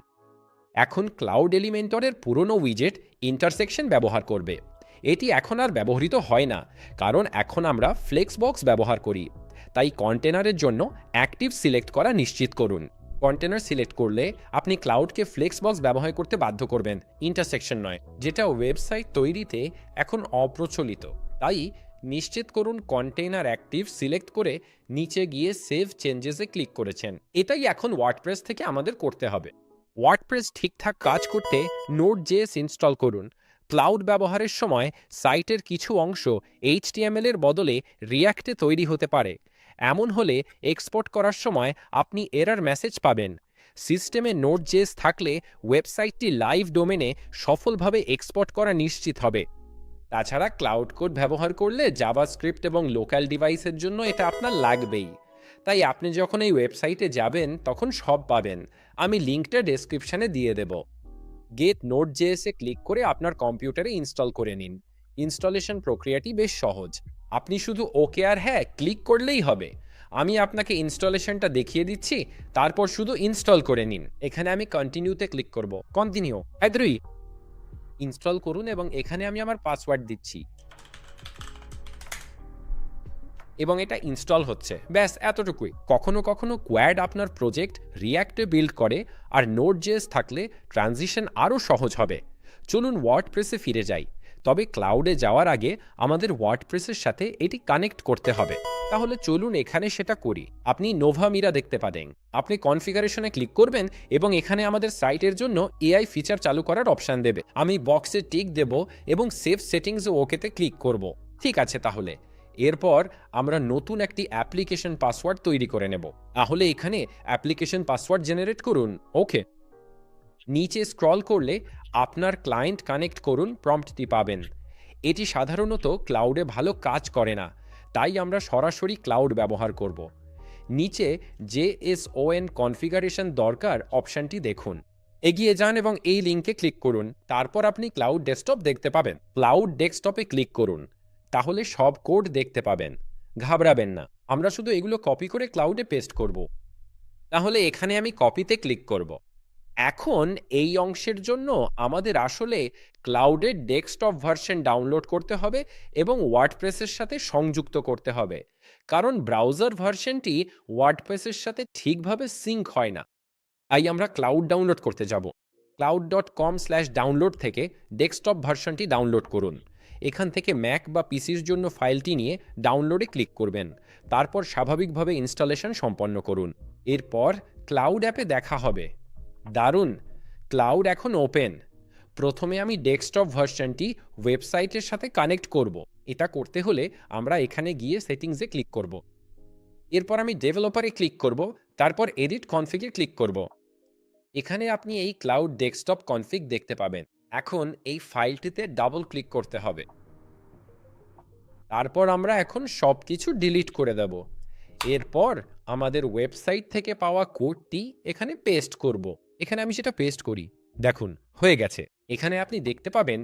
এখন ক্লাউড এলিমেন্টরের পুরনো উইজেট ইন্টারসেকশন ব্যবহার করবে। এটি এখন আর ব্যবহৃত হয় না, কারণ এখন আমরা ফ্লেক্স বক্স ব্যবহার করি। তাই কন্টেনারের জন্য অ্যাক্টিভ সিলেক্ট করা নিশ্চিত করুন। কন্টেনার সিলেক্ট করলে আপনি ক্লাউডকে ফ্লেক্স বক্স ব্যবহার করতে বাধ্য করবেন, ইন্টারসেকশন নয়, যেটা ওয়েবসাইট তৈরিতে এখন অপ্রচলিত। তাই নিশ্চিত করুন কন্টেইনার অ্যাক্টিভ সিলেক্ট করে নিচে গিয়ে সেভ চেঞ্জেসে ক্লিক করেছেন। এটাই এখন ওয়ার্ডপ্রেস থেকে আমাদের করতে হবে। ওয়ার্ডপ্রেস ঠিকঠাক কাজ করতে নোড.জেএস ইনস্টল করুন। ক্লাউড ব্যবহারের সময় সাইটের কিছু অংশ এইচটিএমএল এর বদলে রিঅ্যাক্টে তৈরি হতে পারে। এমন হলে এক্সপোর্ট করার সময় আপনি এরর মেসেজ পাবেন। সিস্টেমে নোড.জেএস থাকলে ওয়েবসাইটটি লাইভ ডোমেনে সফলভাবে এক্সপোর্ট করা নিশ্চিত হবে। তাছাড়া ক্লাউড কোড ব্যবহার করলে জাভাস্ক্রিপ্ট এবং লোকাল ডিভাইসের জন্য এটা আপনার লাগবেই। তাই আপনি যখন এই ওয়েবসাইটে যাবেন তখন সব পাবেন। আমি লিঙ্কটা ডেসক্রিপশনে দিয়ে দেব। গেট নোড.জেএসে ক্লিক করে আপনার কম্পিউটারে ইনস্টল করে নিন। ইনস্টলেশন প্রক্রিয়াটি বেশ সহজ। আপনি শুধু ওকে আর হ্যাঁ ক্লিক করলেই হবে। আমি আপনাকে ইনস্টলেশনটা দেখিয়ে দিচ্ছি, তারপর শুধু ইনস্টল করে নিন। এখানে আমি কন্টিনিউতে ক্লিক করব। কন্টিনিউ এদ্রুই ইনস্টল করুন এবং এখানে আমি আমার পাসওয়ার্ড দিচ্ছি এবং এটা ইনস্টল হচ্ছে। ব্যাস এতটুকুই। কখনো কখনো কোয়াড আপনার প্রজেক্ট রিঅ্যাক্টে বিল্ড করে, আর নোড.জেএস থাকলে ট্রানজিশন আরও সহজ হবে। চলুন ওয়ার্ডপ্রেসে ফিরে যাই। তবে ক্লাউডে যাওয়ার আগে আমাদের ওয়ার্ডপ্রেসের সাথে এটি কানেক্ট করতে হবে। তাহলে চলুন এখানে সেটা করি। আপনি নোভা মিরা দেখতে পাবেন। আপনি কনফিগারেশনে ক্লিক করবেন এবং এখানে আমাদের সাইটের জন্য এআই ফিচার চালু করার অপশান দেবে। আমি বক্সে টিক দেব এবং সেভ সেটিংস ওকেতে ক্লিক করব। ঠিক আছে, তাহলে এরপর আমরা নতুন একটি অ্যাপ্লিকেশন পাসওয়ার্ড তৈরি করে নেব। তাহলে এখানে অ্যাপ্লিকেশন পাসওয়ার্ড জেনারেট করুন। ওকে। নিচে স্ক্রল করলে আপনার ক্লায়েন্ট কানেক্ট করুন প্রম্পটটি পাবেন। এটি সাধারণত ক্লাউডে ভালো কাজ করে না, তাই আমরা সরাসরি ক্লাউড ব্যবহার করব। নিচে জেএসওএন কনফিগারেশন দরকার অপশানটি দেখুন। এগিয়ে যান এবং এই লিঙ্কে ক্লিক করুন। তারপর আপনি ক্লাউড ডেস্কটপ দেখতে পাবেন। ক্লাউড ডেস্কটপে ক্লিক করুন, তাহলে সব কোড দেখতে পাবেন। ঘাবড়াবেন না, আমরা শুধু এগুলো কপি করে ক্লাউডে পেস্ট করব। তাহলে এখানে আমি কপিতে ক্লিক করব। এখন এই অংশের জন্য আমাদের আসলে ক্লাউডের ডেস্কটপ ভার্সন ডাউনলোড করতে হবে এবং ওয়ার্ডপ্রেসের সাথে সংযুক্ত করতে হবে, কারণ ব্রাউজার ভার্সনটি ওয়ার্ডপ্রেসের সাথে ঠিকভাবে সিঙ্ক হয় না। তাই আমরা ক্লাউড ডাউনলোড করতে যাব। cloud.com/download থেকে ডেস্কটপ ভার্সনটি ডাউনলোড করুন। এখান থেকে ম্যাক বা পিসির জন্য ফাইলটি নিয়ে ডাউনলোডে ক্লিক করবেন। তারপর স্বাভাবিকভাবে ইনস্টলেশন সম্পন্ন করুন। এরপর ক্লাউড অ্যাপে দেখা হবে। দারুণ, ক্লাউড এখন ওপেন। প্রথমে আমি ডেস্কটপ ভার্সনটি ওয়েবসাইটের সাথে কানেক্ট করব। এটা করতে হলে আমরা এখানে গিয়ে সেটিংসে ক্লিক করব। এরপর আমি ডেভেলপারে ক্লিক করব, তারপর এডিট কনফিগে ক্লিক করব। এখানে আপনি এই ক্লাউড ডেস্কটপ কনফিগ দেখতে পাবেন। এখন এই ফাইলটিতে ডাবল ক্লিক করতে হবে। তারপর আমরা এখন সব কিছু ডিলিট করে দেব। এরপর আমাদের ওয়েবসাইট থেকে পাওয়া কোডটি এখানে পেস্ট করব। এখানে আমি সেটা পেস্ট করি। দেখুন, হয়ে গেছে। এখানে আপনি দেখতে পাবেন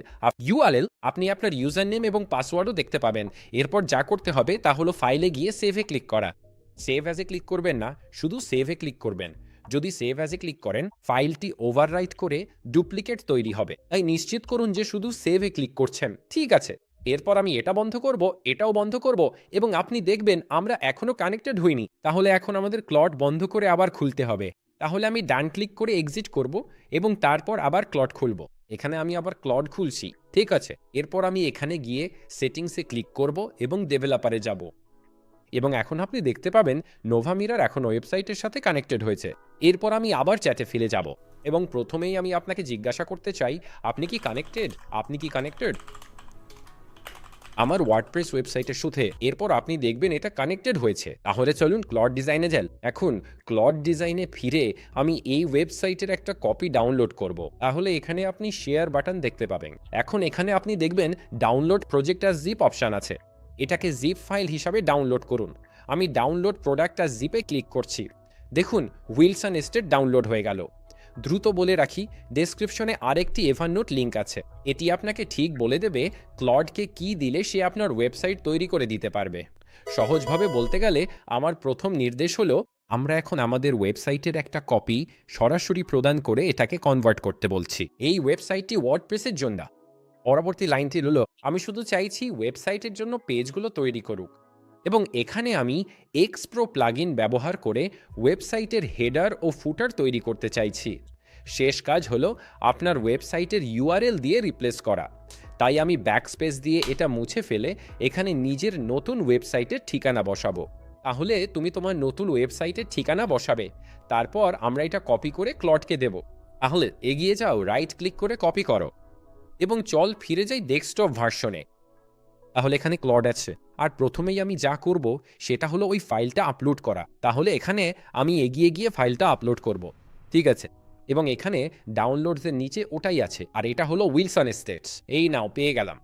ইউআরএল, আপনি আপনার ইউজার নেম এবং পাসওয়ার্ডও দেখতে পাবেন। এরপর যা করতে হবে তা হলো ফাইলে গিয়ে সেভে ক্লিক করা। সেভ অ্যাজে ক্লিক করবেন না, শুধু সেভে ক্লিক করবেন। যদি সেভ অ্যাজে ক্লিক করেন ফাইলটি ওভাররাইট করে ডুপ্লিকেট তৈরি হবে। তাই নিশ্চিত করুন যে শুধু সেভে ক্লিক করছেন। ঠিক আছে। এরপর আমি এটা বন্ধ করব, এটাও বন্ধ করব এবং আপনি দেখবেন আমরা এখনো কানেক্টেড হইনি। তাহলে এখন আমাদের ক্লড বন্ধ করে আবার খুলতে হবে। তাহলে আমি ডান ক্লিক করে এক্সিট করব এবং তারপর আবার ক্লড খুলব। এখানে আমি আবার ক্লড খুলছি। ঠিক আছে। এরপর আমি এখানে গিয়ে সেটিংসে ক্লিক করব এবং ডেভেলপারে যাব। এবং এখন আপনি দেখতে পাবেন নোভা মিরর এখন ওয়েবসাইটের সাথে কানেক্টেড হয়েছে। এরপর আমি আবার চ্যাটে ফিরে যাব এবং প্রথমেই আমি আপনাকে জিজ্ঞাসা করতে চাই, আপনি কি কানেক্টেড? আপনি কি কানেক্টেড? আমার ওয়ার্ডপ্রেস ওয়েবসাইটের সাথে। এরপর আপনি দেখবেন এটা কানেক্টেড হয়েছে। তাহলে চলুন ক্লড ডিজাইনে যান। এখন ক্লড ডিজাইনে ফিরে আমি এই ওয়েবসাইটের একটা কপি ডাউনলোড করব। তাহলে এখানে আপনি শেয়ার বাটন দেখতে পাবেন। এখন এখানে আপনি দেখবেন download project as zip option আছে। এটাকে জিপ ফাইল হিসাবে ডাউনলোড করুন। আমি ডাউনলোড প্রোডাক্ট অ্যাজ জিপে ক্লিক করছি। দেখুন উইলসন এস্টেট ডাউনলোড হয়ে গেল। দ্রুত বলে রাখি, ডেসক্রিপশনে আরেকটি এভারনোট লিঙ্ক আছে। এটি আপনাকে ঠিক বলে দেবে ক্লডকে কি দিলে সে আপনার ওয়েবসাইট তৈরি করে দিতে পারবে। সহজভাবে বলতে গেলে আমার প্রথম নির্দেশ হলো আমরা এখন আমাদের ওয়েবসাইটের একটা কপি সরাসরি প্রদান করে এটাকে কনভার্ট করতে বলছি। এই ওয়েবসাইটটি ওয়ার্ডপ্রেসের জন্য। পরবর্তী লাইনটি হলো আমি শুধু চাইছি ওয়েবসাইটের জন্য পেজগুলো তৈরি করুক, এবং এখানে আমি এক্সপ্রো প্লাগইন ব্যবহার করে ওয়েবসাইটের হেডার ও ফুটার তৈরি করতে চাইছি। শেষ কাজ হলো আপনার ওয়েবসাইটের ইউআরএল দিয়ে রিপ্লেস করা। তাই আমি ব্যাকস্পেস দিয়ে এটা মুছে ফেলে এখানে নিজের নতুন ওয়েবসাইটের ঠিকানা বসাবো। তাহলে তুমি তোমার নতুন ওয়েবসাইটের ঠিকানা বসাবে। তারপর আমরা এটা কপি করে ক্লডকে দেব। তাহলে এগিয়ে যাও, রাইট ক্লিক করে কপি করো এবং চল ফিরে যাই ডেস্কটপ ভার্সনে। তাহলে এখানে ক্লড আছে, আর প্রথমেই আমি যা করব সেটা হলো ওই ফাইলটা আপলোড করা। তাহলে এখানে আমি এগিয়ে গিয়ে ফাইলটা আপলোড করব। ঠিক আছে, এবং এখানে ডাউনলোডসের নিচে ওটাই আছে, আর এটা হলো উইলসন এস্টেটস। এই নাও, পেয়ে গেলাম।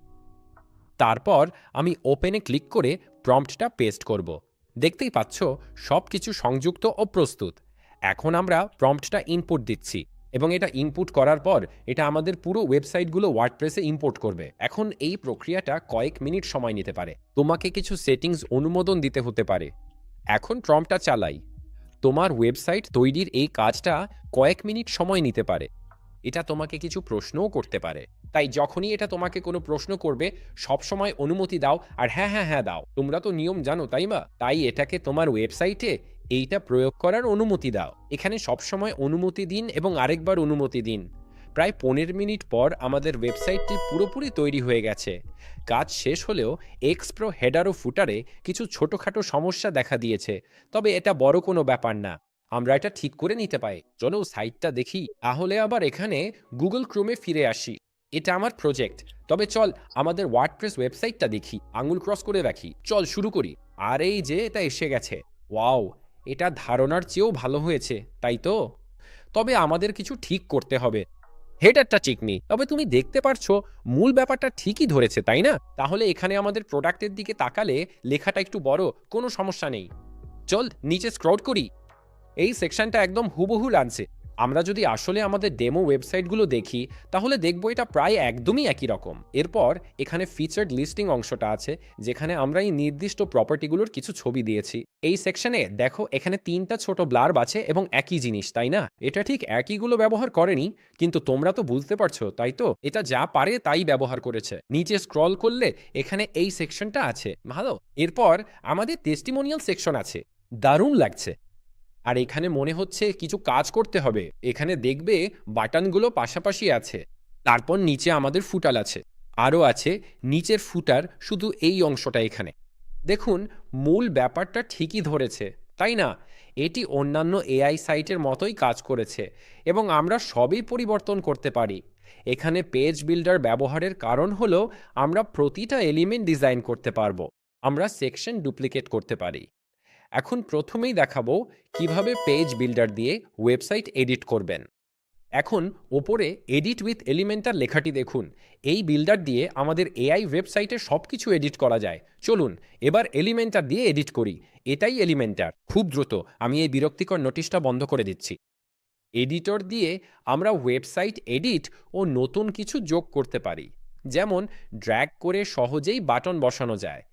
তারপর আমি ওপেনে ক্লিক করে প্রম্পটটা পেস্ট করব। দেখতেই পাচ্ছ সব কিছু সংযুক্ত ও প্রস্তুত। এখন আমরা প্রম্পটটা ইনপুট দিচ্ছি, এবং এটা ইনপুট করার পর এটা আমাদের পুরো ওয়েবসাইটগুলো ওয়ার্ডপ্রেসে ইম্পোর্ট করবে। এখন এই প্রক্রিয়াটা কয়েক মিনিট সময় নিতে পারে। তোমাকে কিছু সেটিংস অনুমোদন দিতে হতে পারে। এখন প্রম্পটটা চালাই। তোমার ওয়েবসাইট তৈরির এই কাজটা কয়েক মিনিট সময় নিতে পারে। এটা তোমাকে কিছু প্রশ্নও করতে পারে। তাই যখনই এটা তোমাকে কোনো প্রশ্ন করবে সবসময় অনুমতি দাও, আর হ্যাঁ হ্যাঁ হ্যাঁ দাও। তোমরা তো নিয়ম জানো, তাই না? তাই এটাকে তোমার ওয়েবসাইটে এইটা প্রয়োগ করার অনুমতি দাও। এখানে সবসময় অনুমতি দিন এবং আরেকবার অনুমতি দিন। প্রায় 15 মিনিট পর আমাদের ওয়েবসাইটটি পুরোপুরি তৈরি হয়ে গেছে। কাজ শেষ হলেও এক্সপ্রো হেডার ও ফুটারে কিছু ছোটোখাটো সমস্যা দেখা দিয়েছে, তবে এটা বড় কোনো ব্যাপার না। আমরা এটা ঠিক করে নিতে পারি। চলো সাইটটা দেখি। তাহলে আবার এখানে গুগল ক্রোমে ফিরে আসি। এটা আমার প্রজেক্ট। তবে চল আমাদের ওয়ার্ডপ্রেস ওয়েবসাইটটা দেখি। আঙুল ক্রস করে রাখি। চল শুরু করি। আর এই যে এটা এসে গেছে। ওয়াও, এটা ধারণার চেয়েও ভালো হয়েছে, তাই তো? তবে আমাদের কিছু ঠিক করতে হবে। হেডারটা ঠিক নেই, তবে তুমি দেখতে পারছো মূল ব্যাপারটা ঠিকই ধরেছে, তাই না? তাহলে এখানে আমাদের প্রোডাক্টের দিকে তাকালে লেখাটা একটু বড়, কোনো সমস্যা নেই। চল নিচে স্ক্রল করি। এই সেকশনটা একদম হুবহু লাগছে। আমরা যদি আসলে আমাদের ডেমো ওয়েবসাইটগুলো দেখি তাহলে দেখব এটা প্রায় একদমই একই রকম। এরপর এখানে ফিচার্ড লিস্টিং অংশটা আছে, যেখানে আমরা এই নির্দিষ্ট প্রপার্টিগুলোর কিছু ছবি দিয়েছি। এই সেকশনে দেখো এখানে 3টা ছোট ব্লার্ব আছে এবং একই জিনিস, তাই না? এটা ঠিক একইগুলো ব্যবহার করেনি, কিন্তু তোমরা তো বুঝতে পারছো, তাই তো? এটা যা পারে তাই ব্যবহার করেছে। নিচে স্ক্রল করলে এখানে এই সেকশনটা আছে। ভালো। এরপর আমাদের টেস্টিমোনিয়াল সেকশন আছে। দারুণ লাগছে। আর এখানে মনে হচ্ছে কিছু কাজ করতে হবে। এখানে দেখবে বাটনগুলো পাশাপাশি আছে। তারপর নিচে আমাদের ফুটার আছে, আরও আছে নিচের ফুটার, শুধু এই অংশটা এখানে। দেখুন মূল ব্যাপারটা ঠিকই ধরেছে, তাই না? এটি অন্যান্য এআই সাইটের মতোই কাজ করেছে, এবং আমরা সবই পরিবর্তন করতে পারি। এখানে পেজ বিল্ডার ব্যবহারের কারণ হলো আমরা প্রতিটা এলিমেন্ট ডিজাইন করতে পারবো। আমরা সেকশন ডুপ্লিকেট করতে পারি। এখন প্রথমেই দেখাবো কিভাবে পেজ বিল্ডার দিয়ে ওয়েবসাইট এডিট করবেন। এখন ওপরে এডিট উইথ এলিমেন্টার লেখাটি দেখুন। এই বিল্ডার দিয়ে আমাদের এআই ওয়েবসাইটে সব কিছু এডিট করা যায়। চলুন এবার এলিমেন্টার দিয়ে এডিট করি। এটাই এলিমেন্টার। খুব দ্রুত আমি এই বিরক্তিকর নোটিশটা বন্ধ করে দিচ্ছি। এডিটর দিয়ে আমরা ওয়েবসাইট এডিট ও নতুন কিছু যোগ করতে পারি, যেমন ড্র্যাগ করে সহজেই বাটন বসানো যায়।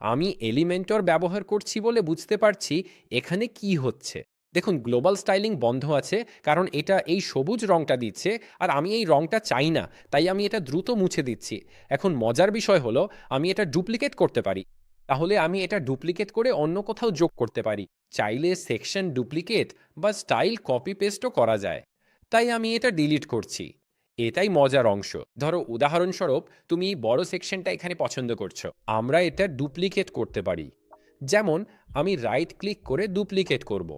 আমি এলিমেন্টর ব্যবহার করছি বলে বুঝতে পারছি এখানে কি হচ্ছে। দেখুন গ্লোবাল স্টাইলিং বন্ধ আছে, কারণ এটা এই সবুজ রংটা দিচ্ছে, আর আমি এই রংটা চাই না, তাই আমি এটা দ্রুত মুছে দিচ্ছি। এখন মজার বিষয় হলো আমি এটা ডুপ্লিকেট করতে পারি। তাহলে আমি এটা ডুপ্লিকেট করে অন্য কোথাও যোগ করতে পারি। চাইলে সেকশন ডুপ্লিকেট বা স্টাইল কপি পেস্টও করা যায়। তাই আমি এটা ডিলিট করছি। এটাই মজার অংশ। ধরো উদাহরণস্বরূপ তুমি এই বড় সেকশনটা এখানে পছন্দ করছো, আমরা এটা ডুপ্লিকেট করতে পারি। যেমন আমি রাইট ক্লিক করে ডুপ্লিকেট করব।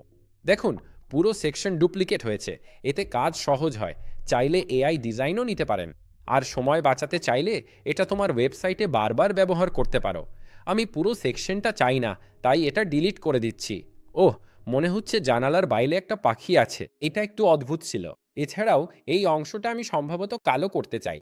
দেখুন পুরো সেকশন ডুপ্লিকেট হয়েছে। এতে কাজ সহজ হয়। চাইলে এআই ডিজাইনও নিতে পারেন। আর সময় বাঁচাতে চাইলে এটা তোমার ওয়েবসাইটে বারবার ব্যবহার করতে পারো। আমি পুরো সেকশনটা চাই না, তাই এটা ডিলিট করে দিচ্ছি। ওহ, মনে হচ্ছে জানালার বাইরে একটা পাখি আছে, এটা একটু অদ্ভুত ছিল। এছাড়াও এই অংশটা আমি সম্ভবত কালো করতে চাই।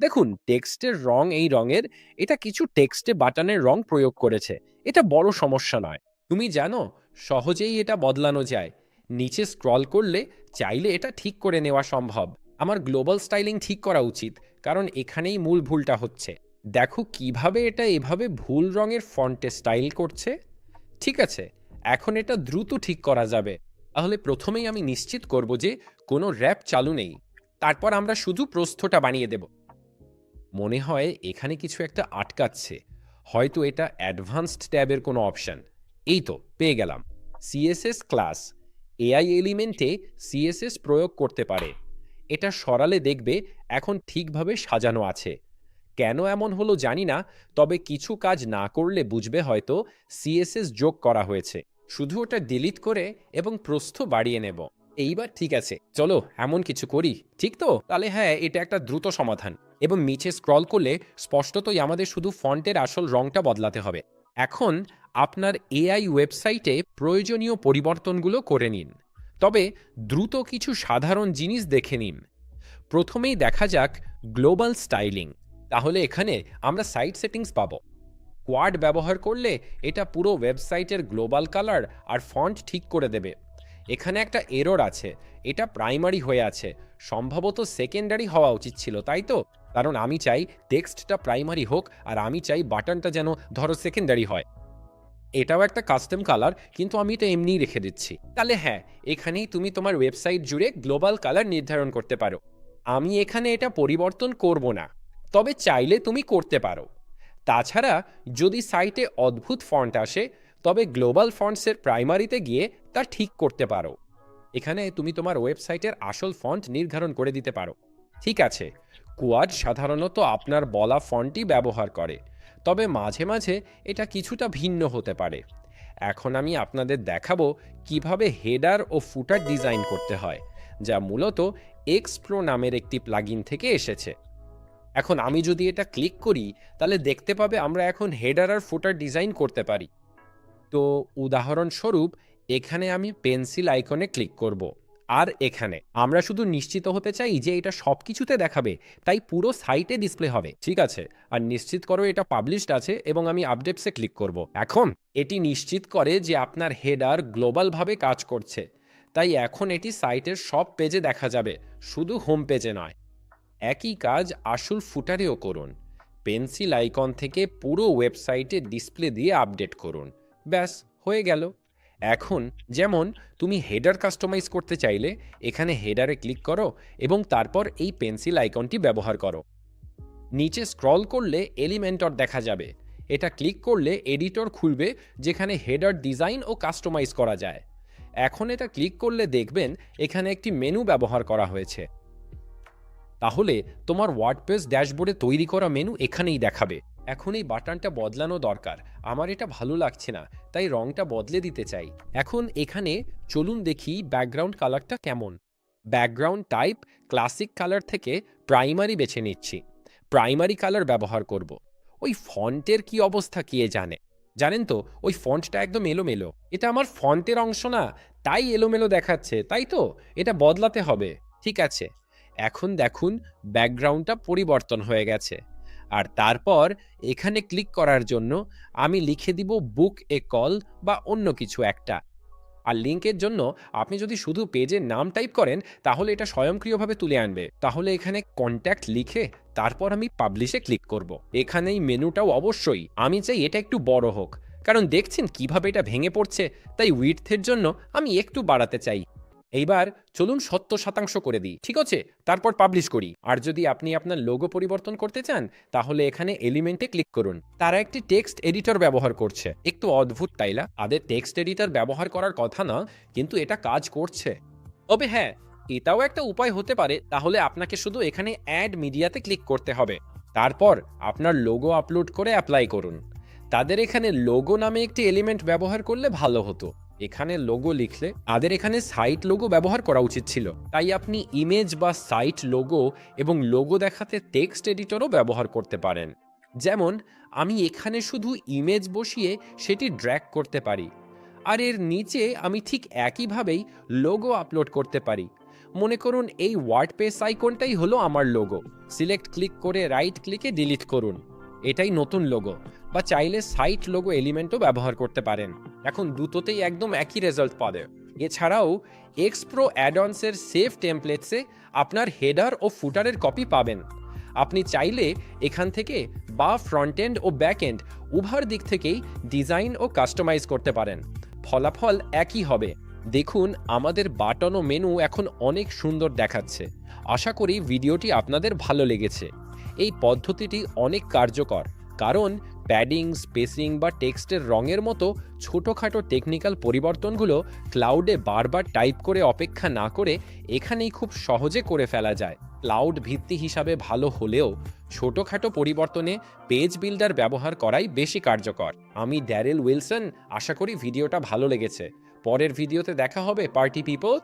দেখুন, টেক্সটের রং এই রঙের, এটা কিছু টেক্সটে বাটনের রং প্রয়োগ করেছে। এটা বড় সমস্যা নয়। তুমি জানো, সহজেই এটা বদলানো যায়। নিচে স্ক্রল করলে চাইলে এটা ঠিক করে নেওয়া সম্ভব। আমার গ্লোবাল স্টাইলিং ঠিক করা উচিত, কারণ এখানেই মূল ভুলটা হচ্ছে। দেখো কিভাবে এটা এভাবে ভুল রঙের ফন্টে স্টাইল করছে। ঠিক আছে, এখন এটা দ্রুত ঠিক করা যাবে। তাহলে প্রথমেই আমি নিশ্চিত করব যে কোনো র্যাপ চালু নেই। তারপর আমরা শুধু প্রস্থটা বানিয়ে দেব। মনে হয় এখানে কিছু একটা আটকাচ্ছে। হয়তো এটা অ্যাডভান্সড ট্যাবের কোনো অপশন। এই তো পেয়ে গেলাম, সিএসএস ক্লাস। এআই এলিমেন্টে সিএসএস প্রয়োগ করতে পারে। এটা সরালে দেখবে এখন ঠিকভাবে সাজানো আছে। কেন এমন হলো জানি না, তবে কিছু কাজ না করলে বুঝবে হয়তো সিএসএস যোগ করা হয়েছে। শুধু ওটা ডিলিট করে এবং প্রস্থ বাড়িয়ে নেব। এইবার ঠিক আছে, চলো এমন কিছু করি। ঠিক তো? তাহলে হ্যাঁ, এটা একটা দ্রুত সমাধান। এবং নিচে স্ক্রল করলে স্পষ্টতই আমাদের শুধু ফন্টের আসল রংটা বদলাতে হবে। এখন আপনার এআই ওয়েবসাইটে প্রয়োজনীয় পরিবর্তনগুলো করে নিন। তবে দ্রুত কিছু সাধারণ জিনিস দেখে নিন। প্রথমেই দেখা যাক গ্লোবাল স্টাইলিং। তাহলে এখানে আমরা সাইট সেটিংস পাবো। কোয়াড ব্যবহার করলে এটা পুরো ওয়েবসাইটের গ্লোবাল কালার আর ফন্ট ঠিক করে দেবে। এখানে একটা এরর আছে, এটা প্রাইমারি হয়ে আছে। সম্ভবত সেকেন্ডারি হওয়া উচিত ছিল, তাই তো? কারণ আমি চাই টেক্সটটা প্রাইমারি হোক, আর আমি চাই বাটনটা যেন ধরো সেকেন্ডারি হয়। এটাও একটা কাস্টম কালার, কিন্তু আমি এটা এমনিই রেখে দিচ্ছি। তাহলে হ্যাঁ, এখানেই তুমি তোমার ওয়েবসাইট জুড়ে গ্লোবাল কালার নির্ধারণ করতে পারো। আমি এখানে এটা পরিবর্তন করব না, তবে চাইলে তুমি করতে পারো। তাছাড়া যদি সাইটে অদ্ভুত ফন্ট আসে, তবে গ্লোবাল ফন্টসের প্রাইমারিতে গিয়ে তা ঠিক করতে পারো। এখানে তুমি তোমার ওয়েবসাইটের আসল ফন্ট নির্ধারণ করে দিতে পারো। ঠিক আছে, কোয়াড সাধারণত আপনার বলা ফন্টই ব্যবহার করে, তবে মাঝে মাঝে এটা কিছুটা ভিন্ন হতে পারে। এখন আমি আপনাদের দেখাবো কিভাবে হেডার ও ফুটার ডিজাইন করতে হয়, যা মূলত এক্স প্রো নামের একটি প্লাগইন থেকে এসেছে। এখন আমি যদি এটা ক্লিক করি, তাহলে দেখতে পাবে আমরা এখন হেডার আর ফুটার ডিজাইন করতে পারি। তো উদাহরণস্বরূপ এখানে আমি পেন্সিল আইকনে ক্লিক করব। আর এখানে আমরা শুধু নিশ্চিত হতে চাই যে এটা সব কিছুতে দেখাবে, তাই পুরো সাইটে ডিসপ্লে হবে। ঠিক আছে, আর নিশ্চিত করো এটা পাবলিশড আছে, এবং আমি আপডেটসে ক্লিক করব। এখন এটি নিশ্চিত করে যে আপনার হেডার গ্লোবালভাবে কাজ করছে, তাই এখন এটি সাইটের সব পেজে দেখা যাবে, শুধু হোম পেজে নয়। একই কাজ আসল ফুটারেও করুন। পেন্সিল আইকন থেকে পুরো ওয়েবসাইটে ডিসপ্লে দিয়ে আপডেট করুন। ব্যাস, হয়ে গেল। এখন যেমন তুমি হেডার কাস্টমাইজ করতে চাইলে এখানে হেডারে ক্লিক করো এবং তারপর এই পেন্সিল আইকনটি ব্যবহার করো। নিচে স্ক্রল করলে এলিমেন্টর দেখা যাবে। এটা ক্লিক করলে এডিটর খুলবে, যেখানে হেডার ডিজাইন ও কাস্টমাইজ করা যায়। এখন এটা ক্লিক করলে দেখবেন এখানে একটি মেনু ব্যবহার করা হয়েছে। তাহলে তোমার ওয়ার্ডপ্রেস ড্যাশবোর্ডে তৈরি করা মেনু এখানেই দেখাবে। এখন এই বাটনটা বদলানো দরকার। আমার এটা ভালো লাগছে না, তাই রংটা বদলে দিতে চাই। এখন এখানে চলুন দেখি ব্যাকগ্রাউন্ড কালারটা কেমন। ব্যাকগ্রাউন্ড টাইপ ক্লাসিক কালার থেকে প্রাইমারি বেছে নিচ্ছি। প্রাইমারি কালার ব্যবহার করব। ওই ফন্টের কি অবস্থা কে জানে। জানেন তো, ওই ফন্টটা একদম এলোমেলো। এটা আমার ফন্টের অংশ না, তাই এলোমেলো দেখাচ্ছে, তাই তো? এটা বদলাতে হবে। ঠিক আছে, এখন দেখুন ব্যাকগ্রাউন্ডটা পরিবর্তন হয়ে গেছে। আর তারপর এখানে ক্লিক করার জন্য আমি লিখে দিব বুক এ কল বা অন্য কিছু একটা। আর লিঙ্কের জন্য আপনি যদি শুধু পেজের নাম টাইপ করেন, তাহলে এটা স্বয়ংক্রিয়ভাবে তুলে আনবে। তাহলে এখানে কন্ট্যাক্ট লিখে তারপর আমি পাবলিশে ক্লিক করব। এখানেই মেনুটাও অবশ্যই আমি চাই এটা একটু বড় হোক, কারণ দেখছেন কিভাবে এটা ভেঙে পড়ছে, তাই উইডথের জন্য আমি একটু বাড়াতে চাই। এইবার চলুন 70% করে দিই। ঠিক আছে, তারপর পাবলিশ করি। আর যদি আপনি আপনার লোগো পরিবর্তন করতে চান, তাহলে এখানে এলিমেন্টে ক্লিক করুন। তারা একটি টেক্সট এডিটর ব্যবহার করছে। একটু অদ্ভুত, তাই না? তাদের টেক্সট এডিটর ব্যবহার করার কথা না, কিন্তু এটা কাজ করছে। তবে হ্যাঁ, এটাও একটা উপায় হতে পারে। তাহলে আপনাকে শুধু এখানে অ্যাড মিডিয়াতে ক্লিক করতে হবে। তারপর আপনার লোগো আপলোড করে অ্যাপ্লাই করুন। তাদের এখানে লোগো নামে একটি এলিমেন্ট ব্যবহার করলে ভালো হতো। এখানে লোগো লিখলে তাদের এখানে সাইট লোগো ব্যবহার করা উচিত ছিল। তাই আপনি ইমেজ বা সাইট লোগো এবং লোগো দেখাতে টেক্সট এডিটরও ব্যবহার করতে পারেন। যেমন আমি এখানে শুধু ইমেজ বসিয়ে সেটি ড্র্যাগ করতে পারি, আর এর নিচে আমি ঠিক একইভাবেই লোগো আপলোড করতে পারি। মনে করুন এই ওয়ার্ডপ্রেস আইকনটাই হলো আমার লোগো। সিলেক্ট ক্লিক করে রাইট ক্লিকে ডিলিট করুন, এটাই নতুন লোগো। বা চাইলে সাইট লোগো এলিমেন্টও ব্যবহার করতে পারেন। এখন দুটোতেই একদম একই রেজাল্ট পাবে। এছাড়াও এক্সপ্রো অ্যাডঅনসের সেভ টেমপ্লেটসে আপনার হেডার ও ফুটারের কপি পাবেন। আপনি চাইলে এখান থেকে বা ফ্রন্ট এন্ড ও ব্যাক এন্ড উভয় দিক থেকেই ডিজাইন ও কাস্টমাইজ করতে পারেন। ফলাফল একই হবে। দেখুন আমাদের বাটন ও মেনু এখন অনেক সুন্দর দেখাচ্ছে। আশা করি ভিডিওটি আপনাদের ভালো লেগেছে। এই পদ্ধতিটি অনেক কার্যকর, কারণ প্যাডিং, স্পেসিং বা টেক্সটের রঙের মতো ছোটোখাটো টেকনিক্যাল পরিবর্তনগুলো ক্লাউডে বারবার টাইপ করে অপেক্ষা না করে এখানেই খুব সহজে করে ফেলা যায়। ক্লাউড ভিত্তি হিসাবে ভালো হলেও ছোটোখাটো পরিবর্তনে পেজ বিল্ডার ব্যবহার করাই বেশি কার্যকর। আমি ড্যারেল উইলসন, আশা করি ভিডিওটা ভালো লেগেছে। পরের ভিডিওতে দেখা হবে পার্টি পিপল।